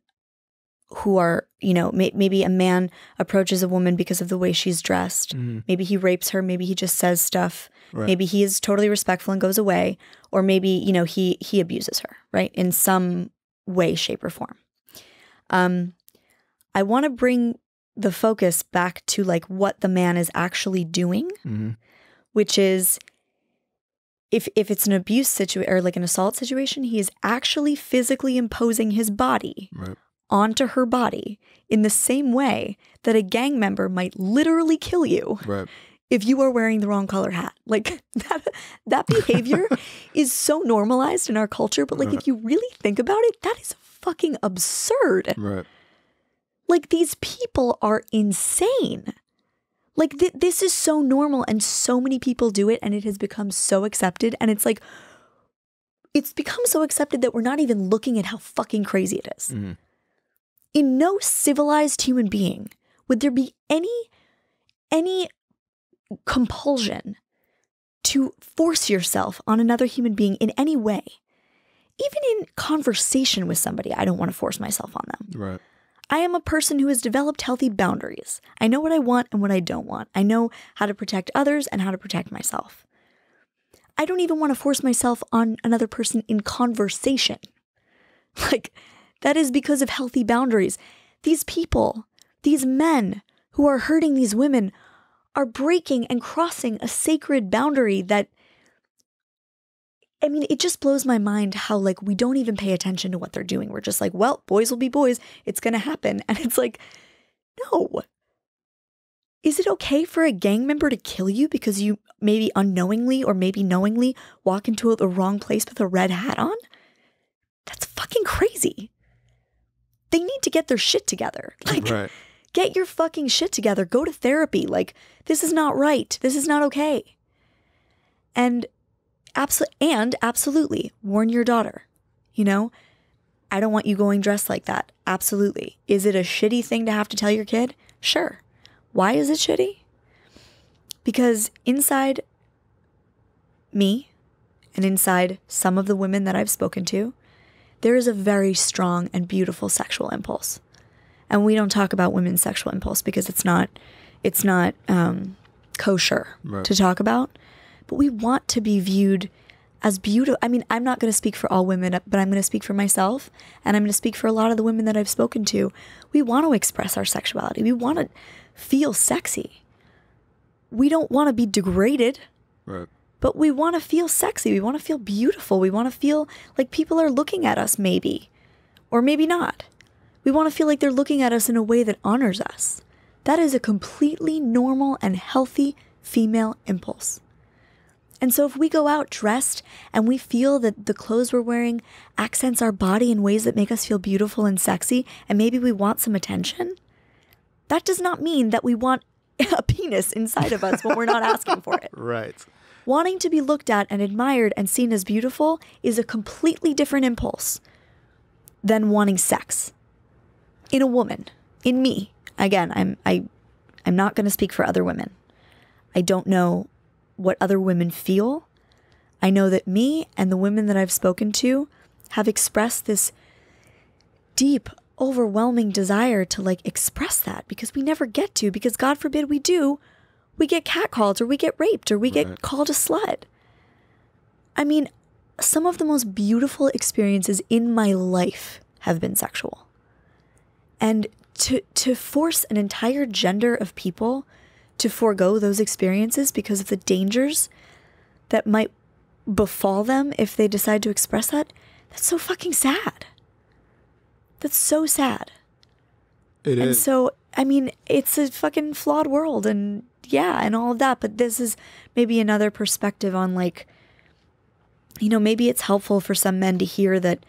who are, maybe a man approaches a woman because of the way she's dressed. Maybe he rapes her. Maybe he just says stuff. Right. Maybe he is totally respectful and goes away. Or maybe, he abuses her, right? In some way, shape, or form. I want to bring the focus back to like what the man is actually doing, which is if it's an abuse situation or like an assault situation, he is actually physically imposing his body onto her body in the same way that a gang member might literally kill you if you are wearing the wrong color hat. Like that behavior is so normalized in our culture. But like, if you really think about it, that is fucking absurd. Right. Like, these people are insane. Like, this is so normal and so many people do it and it has become so accepted. And it's like, it's become so accepted that we're not even looking at how fucking crazy it is. Mm-hmm. In no civilized human being would there be any compulsion to force yourself on another human being in any way. Even in conversation with somebody, I don't want to force myself on them. Right. I am a person who has developed healthy boundaries. I know what I want and what I don't want. I know how to protect others and how to protect myself. I don't even want to force myself on another person in conversation. Like, that is because of healthy boundaries. These people, these men who are hurting these women are breaking and crossing a sacred boundary that, I mean, it just blows my mind how, like, we don't even pay attention to what they're doing. We're just like, well, boys will be boys. It's going to happen. And it's like, no. Is it okay for a gang member to kill you because you maybe unknowingly or maybe knowingly walk into the wrong place with a red hat on? That's fucking crazy. They need to get their shit together. Like, get your fucking shit together. Go to therapy. Like, this is not right. This is not okay. And absolutely warn your daughter. You know, I don't want you going dressed like that. Absolutely. Is it a shitty thing to have to tell your kid? Sure. Why is it shitty? Because inside me and inside some of the women that I've spoken to, there is a very strong and beautiful sexual impulse. And we don't talk about women's sexual impulse because it's not kosher to talk about. But we want to be viewed as beautiful. I mean, I'm not going to speak for all women, but I'm going to speak for myself. And I'm going to speak for a lot of the women that I've spoken to. We want to express our sexuality. We want to feel sexy. We don't want to be degraded. Right. But we want to feel sexy. We want to feel beautiful. We want to feel like people are looking at us maybe. Or maybe not. We want to feel like they're looking at us in a way that honors us. That is a completely normal and healthy female impulse. And so if we go out dressed and we feel that the clothes we're wearing accents our body in ways that make us feel beautiful and sexy, and maybe we want some attention, that does not mean that we want a penis inside of us when we're not asking for it. Right. Wanting to be looked at and admired and seen as beautiful is a completely different impulse than wanting sex. In a woman, in me. Again, I'm not going to speak for other women. I don't know what other women feel. I know that me and the women that I've spoken to have expressed this deep, overwhelming desire to like express that because we never get to, because God forbid we do, we get catcalled or we get raped or we get called a slut. I mean, some of the most beautiful experiences in my life have been sexual. And to force an entire gender of people to forego those experiences because of the dangers that might befall them if they decide to express that, that's so fucking sad. That's so sad. It is. And so, I mean, it's a fucking flawed world and yeah, and all of that. But this is maybe another perspective on like, you know, maybe it's helpful for some men to hear that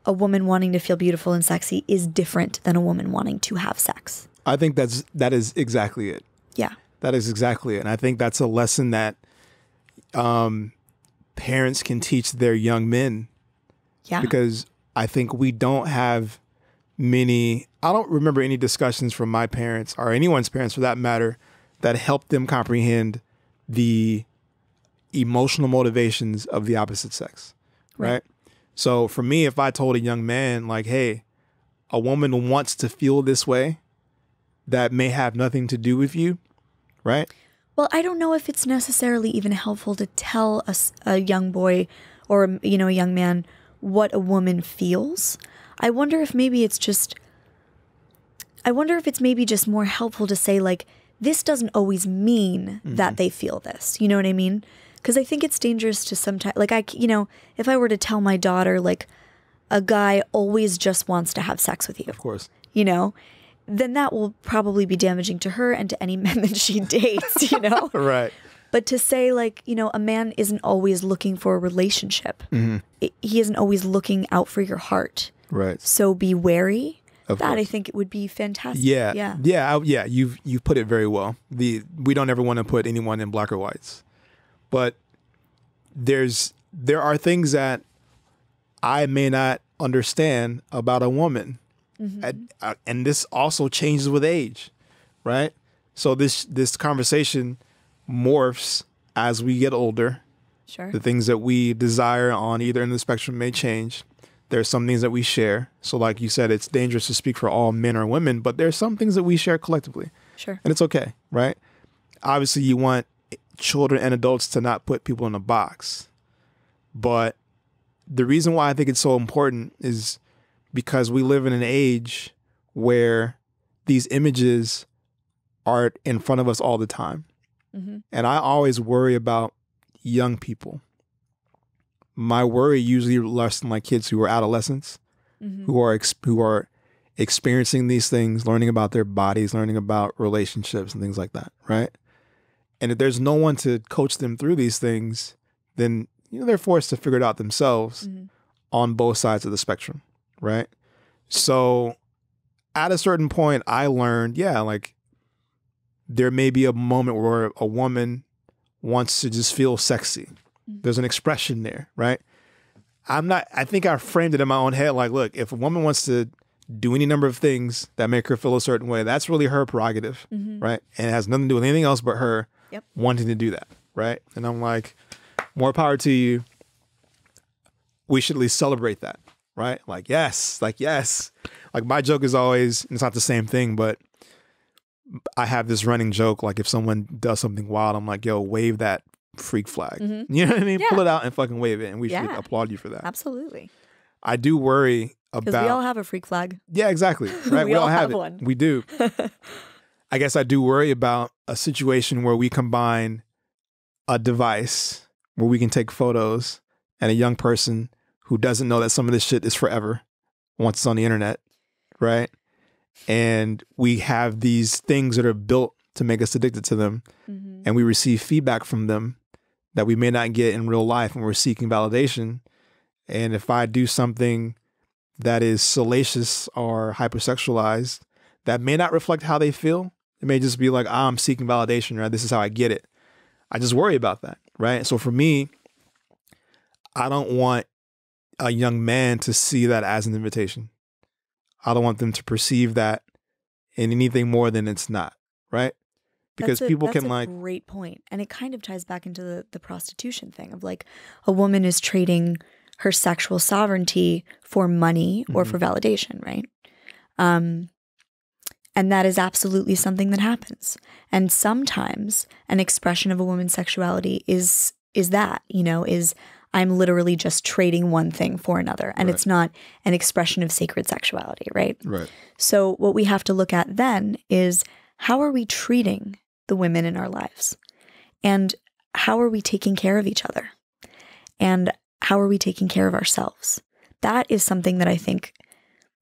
a woman wanting to feel beautiful and sexy is different than a woman wanting to have sex. I think that is exactly it. Yeah. That is exactly it. And I think that's a lesson that parents can teach their young men. Yeah. Because I think we don't have I don't remember any discussions from my parents or anyone's parents for that matter that helped them comprehend the emotional motivations of the opposite sex. Right? So for me, if I told a young man like, hey, a woman wants to feel this way, that may have nothing to do with you, right? Well, I don't know if it's necessarily even helpful to tell a young boy or, you know, a young man what a woman feels. I wonder if it's maybe just more helpful to say like, this doesn't always mean that they feel this. You know what I mean? Because I think it's dangerous to sometimes, like if I were to tell my daughter like, a guy always just wants to have sex with you, Of course. you know, then that will probably be damaging to her and to any men that she dates, you know? Right. But to say, like, you know, a man isn't always looking for a relationship. He isn't always looking out for your heart. Right. So be wary. Of That, course. I think it would be fantastic. Yeah. Yeah. You've put it very well. We don't ever want to put anyone in black or whites, but there are things that I may not understand about a woman, and this also changes with age, right? So this conversation morphs as we get older. Sure. The things that we desire on either end of the spectrum may change. There's some things that we share. So like you said, it's dangerous to speak for all men or women, but there's some things that we share collectively. Sure. And it's okay, right? Obviously, you want children and adults to not put people in a box. But the reason why I think it's so important is because we live in an age where these images are in front of us all the time. And I always worry about young people. My worry usually rests on my kids who are adolescents, who are experiencing these things, learning about their bodies, learning about relationships and things like that, right? And if there's no one to coach them through these things, then they're forced to figure it out themselves on both sides of the spectrum, right? So at a certain point, I learned, like there may be a moment where a woman wants to just feel sexy. There's an expression there, right? I think I framed it in my own head like, look, if a woman wants to do any number of things that make her feel a certain way, that's really her prerogative, right? And it has nothing to do with anything else but her wanting to do that, right? And I'm like, more power to you. We should at least celebrate that, right? Like, yes. Like my joke is always, it's not the same thing, but I have this running joke. Like if someone does something wild, I'm like, yo, wave that freak flag. You know what I mean? Yeah. Pull it out and fucking wave it. And we should applaud you for that. Absolutely. I do worry about. Because we all have a freak flag. Yeah, exactly. Right. We all have it. one. We do. I guess I do worry about a situation where we combine a device where we can take photos and a young person who doesn't know that some of this shit is forever once it's on the internet, right? And we have these things that are built to make us addicted to them, and we receive feedback from them that we may not get in real life when we're seeking validation. And if I do something that is salacious or hypersexualized, that may not reflect how they feel. It may just be like, I'm seeking validation, right? This is how I get it. I just worry about that, right? So for me, I don't want a young man to see that as an invitation. I don't want them to perceive that in anything more than it's not, right? Because people can like... That's a great point. And it kind of ties back into the prostitution thing of like a woman is trading her sexual sovereignty for money or for validation, right? And that is absolutely something that happens. And sometimes an expression of a woman's sexuality is that, is I'm literally just trading one thing for another. And it's not an expression of sacred sexuality, right? Right. So what we have to look at then is how are we treating the women in our lives? And how are we taking care of each other? And how are we taking care of ourselves? That is something that I think,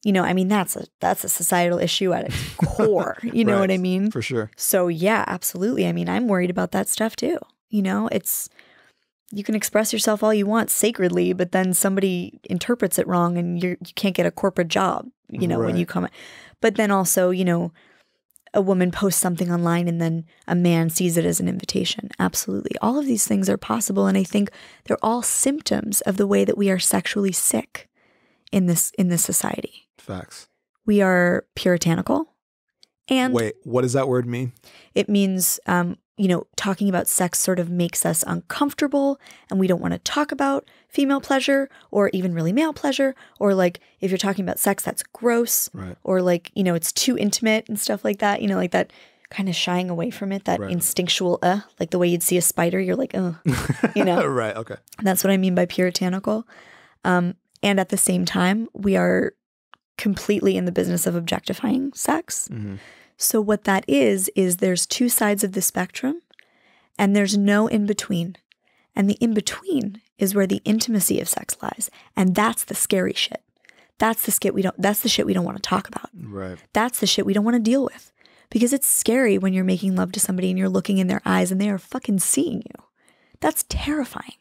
that's a societal issue at its core. You know what I mean? For sure. So yeah, absolutely. I mean, I'm worried about that stuff too. You can express yourself all you want sacredly, but then somebody interprets it wrong and you can't get a corporate job, when you come. But then also, a woman posts something online and then a man sees it as an invitation. Absolutely. All of these things are possible. And I think they're all symptoms of the way that we are sexually sick in this society. Facts. We are puritanical. And wait, what does that word mean? It means, talking about sex sort of makes us uncomfortable and we don't want to talk about female pleasure or even really male pleasure. Or like, if you're talking about sex, that's gross. Right. Or like, it's too intimate and stuff like that. Like that kind of shying away from it, that instinctual, like the way you'd see a spider, you're like, Right, okay. That's what I mean by puritanical. And at the same time, we are completely in the business of objectifying sex. So what that is there's two sides of the spectrum and there's no in between. And the in between is where the intimacy of sex lies. And that's the scary shit. That's the shit we don't want to talk about. Right. That's the shit we don't want to deal with. Because it's scary when you're making love to somebody and you're looking in their eyes and they are fucking seeing you. That's terrifying.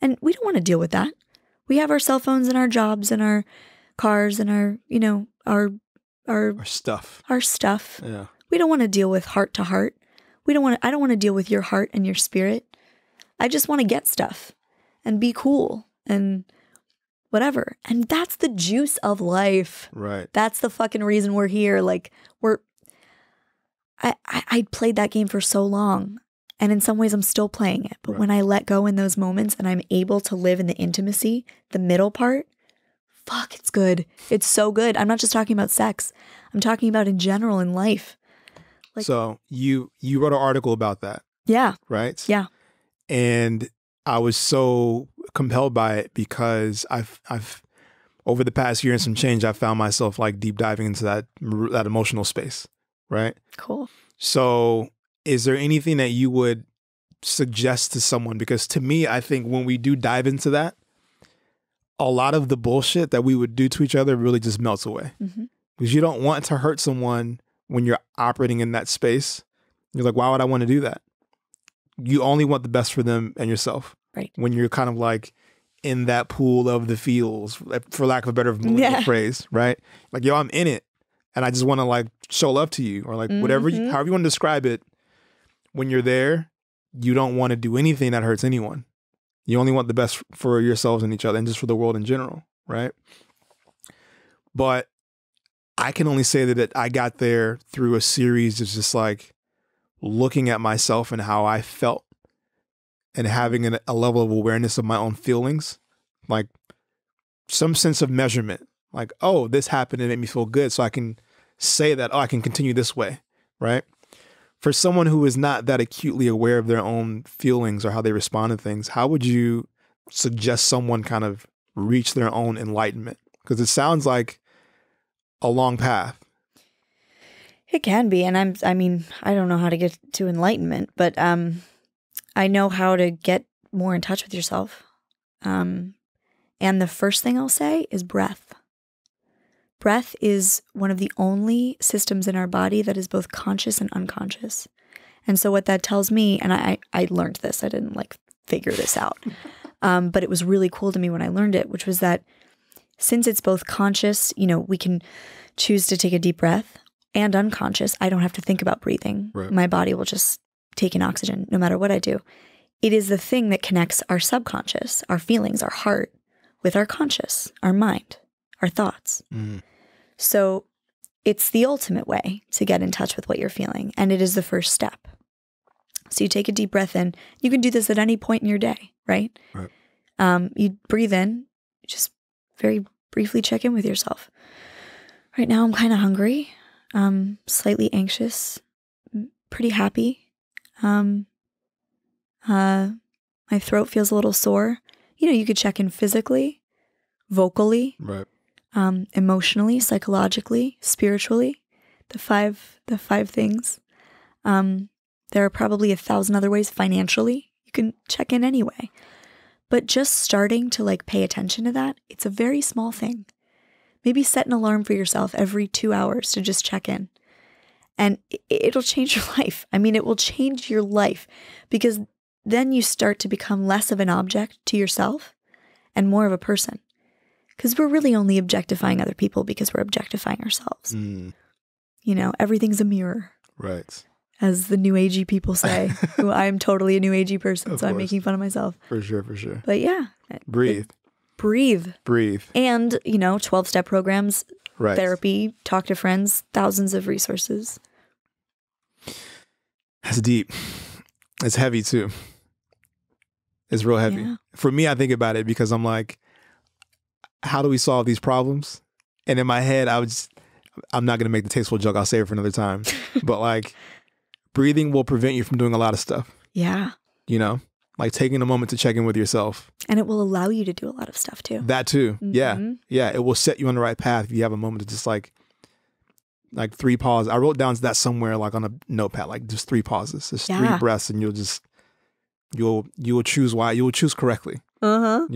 And we don't want to deal with that. We have our cell phones and our jobs and our cars and our, our stuff. Our stuff. Yeah. We don't want to deal with heart to heart. I don't want to deal with your heart and your spirit. I just want to get stuff and be cool and whatever. And that's the juice of life. Right. That's the fucking reason we're here. Like I played that game for so long. And in some ways I'm still playing it. But when I let go in those moments and I'm able to live in the intimacy, the middle part, fuck, it's good. It's so good. I'm not just talking about sex. I'm talking about in general in life. Like, so you wrote an article about that. Yeah. Right? Yeah. And I was so compelled by it because I've over the past year and some change, I found myself like deep diving into that emotional space. Right? Cool. So is there anything that you would suggest to someone? Because to me, I think when we do dive into that, a lot of the bullshit that we would do to each other really just melts away. Mm-hmm. Because you don't want to hurt someone when you're operating in that space. You're like, why would I want to do that? You only want the best for them and yourself. Right. When you're kind of like in that pool of the feels, for lack of a better phrase, right? Like, yo, I'm in it. And I just want to like show love to you or like whatever, however you want to describe it. When you're there, you don't want to do anything that hurts anyone. You only want the best for yourselves and each other and just for the world in general, right? But I can only say that I got there through a series of just like looking at myself and how I felt and having a level of awareness of my own feelings, like some sense of measurement. Like, oh, this happened and it made me feel good. So I can say that, oh, I can continue this way, right? For someone who is not that acutely aware of their own feelings or how they respond to things, how would you suggest someone kind of reach their own enlightenment? Because it sounds like a long path. It can be. And I don't know how to get to enlightenment, but I know how to get more in touch with yourself. And the first thing I'll say is breath. Breath is one of the only systems in our body that is both conscious and unconscious. And so what that tells me, and I learned this, I didn't like figure this out, but it was really cool to me when I learned it, which was that since it's both conscious, we can choose to take a deep breath, and unconscious, I don't have to think about breathing. Right. My body will just take in oxygen no matter what I do. It is the thing that connects our subconscious, our feelings, our heart, with our conscious, our mind, our thoughts. Mm. So it's the ultimate way to get in touch with what you're feeling. And it is the first step. So you take a deep breath in. You can do this at any point in your day, right? Right. You breathe in, just very briefly check in with yourself. Right now I'm kind of hungry, slightly anxious, pretty happy. My throat feels a little sore. You could check in physically, vocally. Right. Emotionally, psychologically, spiritually, the five things. There are probably 1,000 other ways. Financially, you can check in anyway. But just starting to like pay attention to that, it's a very small thing. Maybe set an alarm for yourself every 2 hours to just check in. And it'll change your life. It will change your life because then you start to become less of an object to yourself and more of a person. Because we're really only objectifying other people because we're objectifying ourselves. Mm. Everything's a mirror. Right. As the new agey people say. I'm totally a new agey person, so I'm making fun of myself. For sure. But yeah. Breathe. Breathe. And, 12-step programs, right. Therapy, talk to friends, thousands of resources. That's deep. It's heavy too. It's real heavy. Yeah. For me, I think about it because I'm like, how do we solve these problems? And in my head, I'm not going to make the tasteful joke. I'll save it for another time. But like breathing will prevent you from doing a lot of stuff. Yeah. Like taking a moment to check in with yourself. And it will allow you to do a lot of stuff too. That too. Mm-hmm. Yeah. Yeah. It will set you on the right path if you have a moment to just like 3 pauses. I wrote down that somewhere like on a notepad, like just 3 pauses, just 3 breaths, and you'll choose correctly. Uh-huh.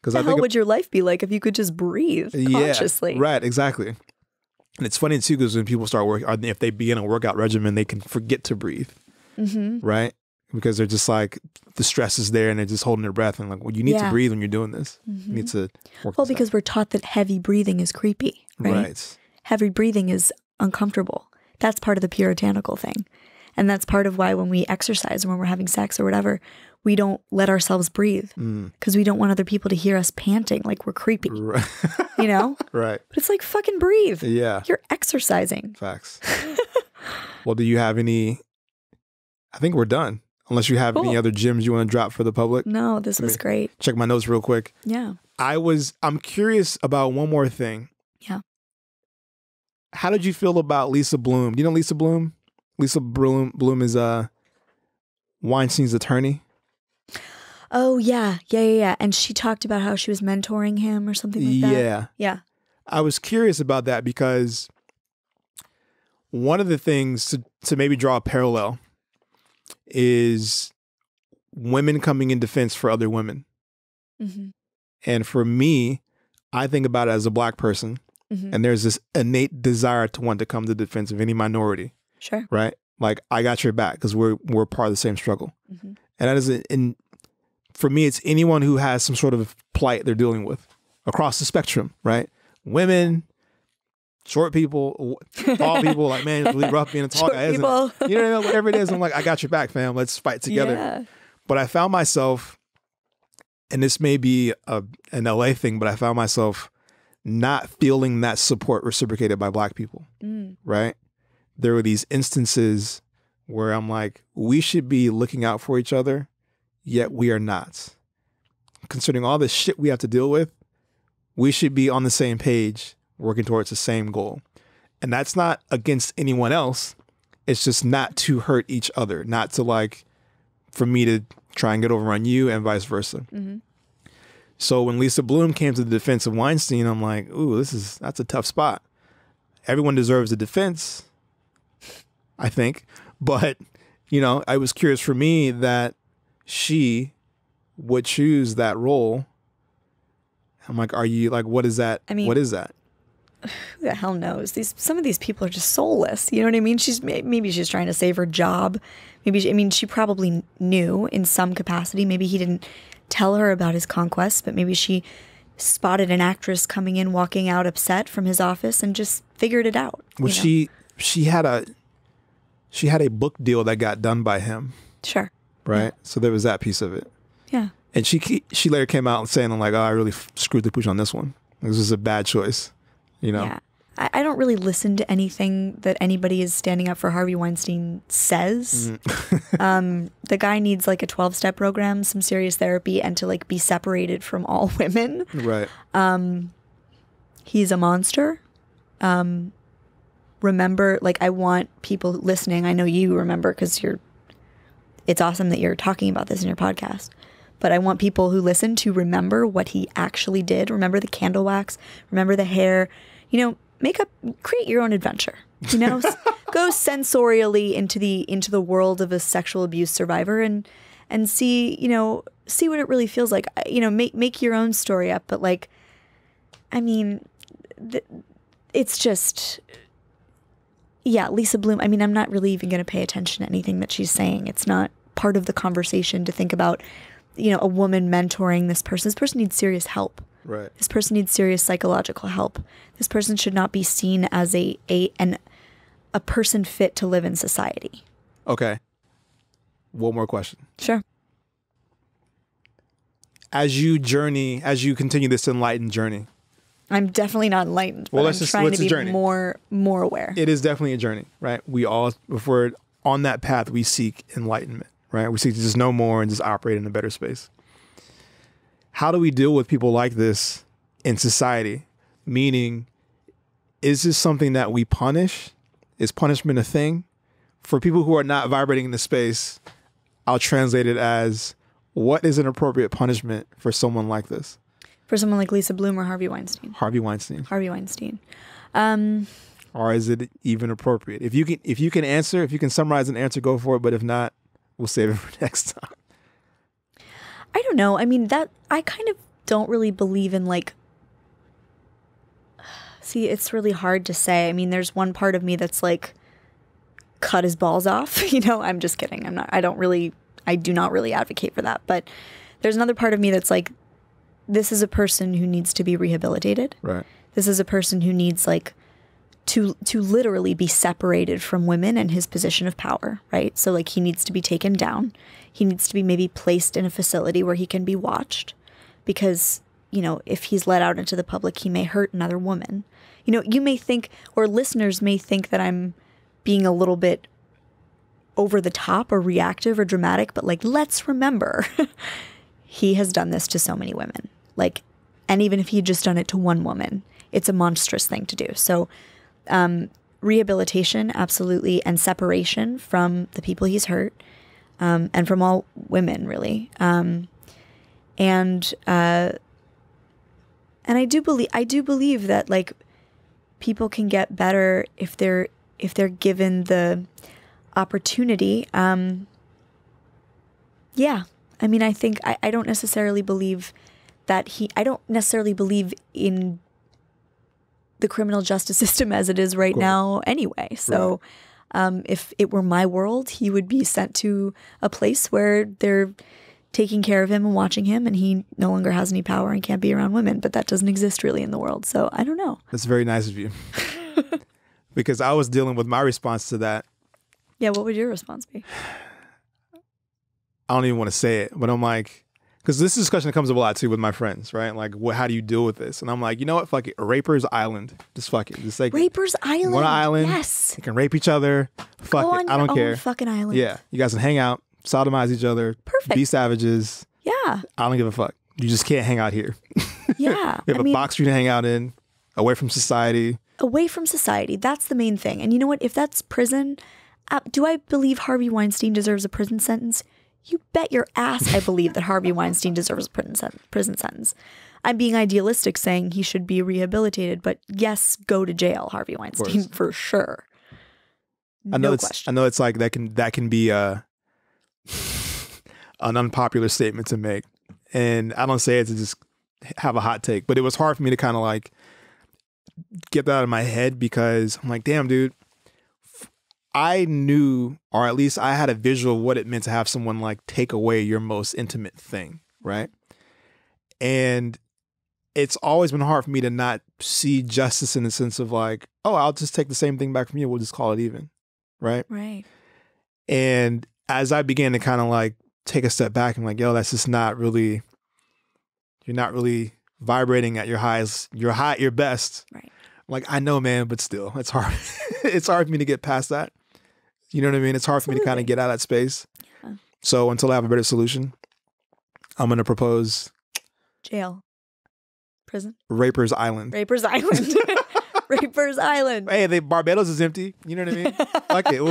Because the hell would your life be like if you could just breathe consciously? Yeah, right, exactly. And it's funny too because when people start working, or if they begin a workout regimen, they can forget to breathe, right? Because they're just like the stress is there and they're just holding their breath and like, well, you need to breathe when you're doing this. You need to work. Well, because we're taught that heavy breathing is creepy, right? Heavy breathing is uncomfortable. That's part of the puritanical thing. And that's part of why when we exercise or when we're having sex or whatever, we don't let ourselves breathe because we don't want other people to hear us panting like we're creepy, right. you know? Right. But it's like, fucking breathe. Yeah. You're exercising. Facts. Well, do you have any, I think we're done. Unless you have any other gems you want to drop for the public. No, this was great. Check my notes real quick. Yeah. I'm curious about one more thing. Yeah. How did you feel about Lisa Bloom? Do you know Lisa Bloom? Lisa Bloom is Weinstein's attorney. Oh, yeah. And she talked about how she was mentoring him or something like that. Yeah. I was curious about that because one of the things to maybe draw a parallel is women coming in defense for other women. And for me, I think about it as a Black person, and there's this innate desire to want to come to the defense of any minority. Sure. Right? Like, I got your back because we're part of the same struggle. And that is, for me, it's anyone who has some sort of plight they're dealing with across the spectrum, right? Women, short people, tall people, like, man, it's really rough being a tall guy, isn't it? You know what I mean? Whatever it is, I'm like, I got your back, fam. Let's fight together. Yeah. But I found myself, and this may be an LA thing, but I found myself not feeling that support reciprocated by Black people, right? There were these instances where I'm like, we should be looking out for each other, yet we are not. Considering all the shit we have to deal with, we should be on the same page, working towards the same goal. And that's not against anyone else. It's just not to hurt each other, not to like, for me to try and get over on you and vice versa. So when Lisa Bloom came to the defense of Weinstein, I'm like, ooh, that's a tough spot. Everyone deserves a defense, I think. But, you know, I was curious for me that she would choose that role. I'm like, are you like, what is that? I mean, what is that? Who the hell knows? Some of these people are just soulless. You know what I mean? Maybe she's trying to save her job. She probably knew in some capacity. Maybe he didn't tell her about his conquests, but maybe she spotted an actress coming in, walking out upset from his office and just figured it out. Well, she had a book deal that got done by him. Sure. Right? Yeah. So there was that piece of it. Yeah. And she later came out saying, like, oh, I really screwed the pooch on this one. This was a bad choice, you know? Yeah. I don't really listen to anything that anybody is standing up for Harvey Weinstein says. The guy needs like a 12-step program, some serious therapy, and to like be separated from all women. Right. He's a monster. Remember, like, I want people listening. I know you remember because it's awesome that you're talking about this in your podcast. But I want people who listen to remember what he actually did. Remember the candle wax. Remember the hair. You know, create your own adventure. You know, go sensorially into the world of a sexual abuse survivor and see what it really feels like. You know, make your own story up. But like, I mean, it's just, yeah, Lisa Bloom. I mean, I'm not really even going to pay attention to anything that she's saying. It's not part of the conversation to think about, you know, a woman mentoring this person. This person needs serious help. Right. This person needs serious psychological help. This person should not be seen as a person fit to live in society. Okay. One more question. Sure. As you continue this enlightened journey. I'm definitely not enlightened, but I'm trying to be more aware. It is definitely a journey, right? We all, if we're on that path, we seek enlightenment, right? We seek to just know more and just operate in a better space. How do we deal with people like this in society? Meaning, is this something that we punish? Is punishment a thing? For people who are not vibrating in the space, I'll translate it as, what is an appropriate punishment for someone like this? For someone like Lisa Bloom or Harvey Weinstein? Harvey Weinstein. Or is it even appropriate? If you can answer, if you can summarize an answer, go for it. But if not, we'll save it for next time. I don't know. I mean, that I kind of don't really believe in like, see, it's really hard to say. I mean, there's one part of me that's like, cut his balls off. You know, I'm just kidding. I do not really advocate for that. But there's another part of me that's like, this is a person who needs to be rehabilitated. Right. This is a person who needs like to literally be separated from women and his position of power, right? So like he needs to be taken down. He needs to be maybe placed in a facility where he can be watched because, you know, if he's let out into the public, he may hurt another woman. You know, you may think, or listeners may think that I'm being a little bit over the top or reactive or dramatic, but like, let's remember, he has done this to so many women. Like, and even if he had just done it to one woman, it's a monstrous thing to do. So, rehabilitation, absolutely, and separation from the people he's hurt, and from all women, really. And I do believe that like people can get better if they're given the opportunity. Yeah. I mean, I think I don't necessarily believe that I don't necessarily believe in the criminal justice system as it is right now anyway. So if it were my world, he would be sent to a place where they're taking care of him and watching him, and he no longer has any power and can't be around women. But that doesn't exist really in the world. So I don't know. That's very nice of you. Because I was dealing with my response to that. Yeah, what would your response be? I don't even want to say it, but I'm like, because this discussion comes up a lot too with my friends, right? Like, how do you deal with this? And I'm like, you know what? Fuck it. Raper's Island. Just fuck it. Just like Raper's Island. One island. Yes. You can rape each other. Fuck Go it. on I don't your care. own fucking island. Yeah. You guys can hang out, sodomize each other. Perfect. Be savages. Yeah. I don't give a fuck. You just can't hang out here. Yeah. We have a box for you to hang out in, away from society. Away from society. That's the main thing. And you know what? If that's prison, do I believe Harvey Weinstein deserves a prison sentence? You bet your ass I believe that Harvey Weinstein deserves a prison sentence. I'm being idealistic saying he should be rehabilitated, but yes, go to jail, Harvey Weinstein, for sure. No question. I know it's like that can be an unpopular statement to make. And I don't say it to just have a hot take, but it was hard for me to kind of like get that out of my head because I'm like, damn, dude, I knew, or at least I had a visual of what it meant to have someone like take away your most intimate thing, right? And it's always been hard for me to not see justice in the sense of like, oh, I'll just take the same thing back from you. We'll just call it even, right? Right. And as I began to kind of like take a step back and like, yo, that's just not really, you're not really vibrating at your highest, your best. Right. Like, I know, man, but still, it's hard. It's hard for me to get past that. You know what I mean? It's hard for me to kind of get out of that space. Yeah. So until I have a better solution, I'm going to propose jail, prison, Raper's Island. Raper's Island. Raper's Island. Hey, Barbados is empty. You know what I mean? Fuck it.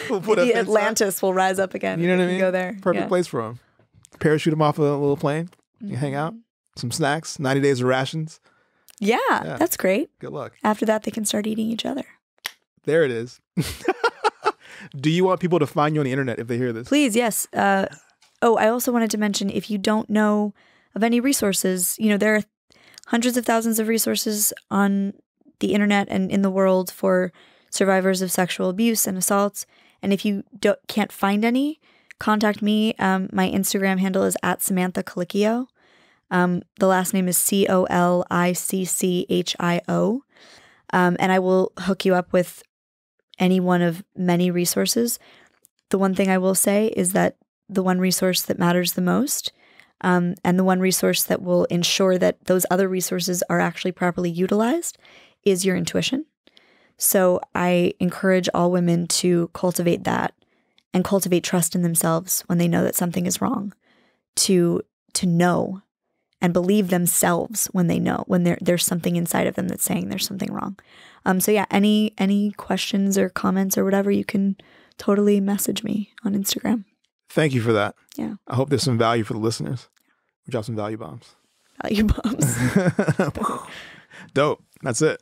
We'll put maybe Atlantis will rise up again. You know what I mean? Go there. Perfect place for them. Parachute them off a little plane. You hang out. Some snacks. 90 days of rations. Yeah, that's great. Good luck. After that, they can start eating each other. There it is. Do you want people to find you on the internet if they hear this? Please, yes. I also wanted to mention, if you don't know of any resources, you know, there are hundreds of thousands of resources on the internet and in the world for survivors of sexual abuse and assaults. And if you can't find any, contact me. My Instagram handle is @Samantha Colicchio. The last name is Colicchio. And I will hook you up with any one of many resources. The one thing I will say is that the one resource that matters the most, and the one resource that will ensure that those other resources are actually properly utilized, is your intuition. So I encourage all women to cultivate that and cultivate trust in themselves when they know that something is wrong, to know and believe themselves when they know, when there's something inside of them that's saying there's something wrong. So yeah, any questions or comments or whatever, you can totally message me on Instagram. Thank you for that. Yeah. I hope there's some value for the listeners. We drop some value bombs. Value bombs. Dope. That's it.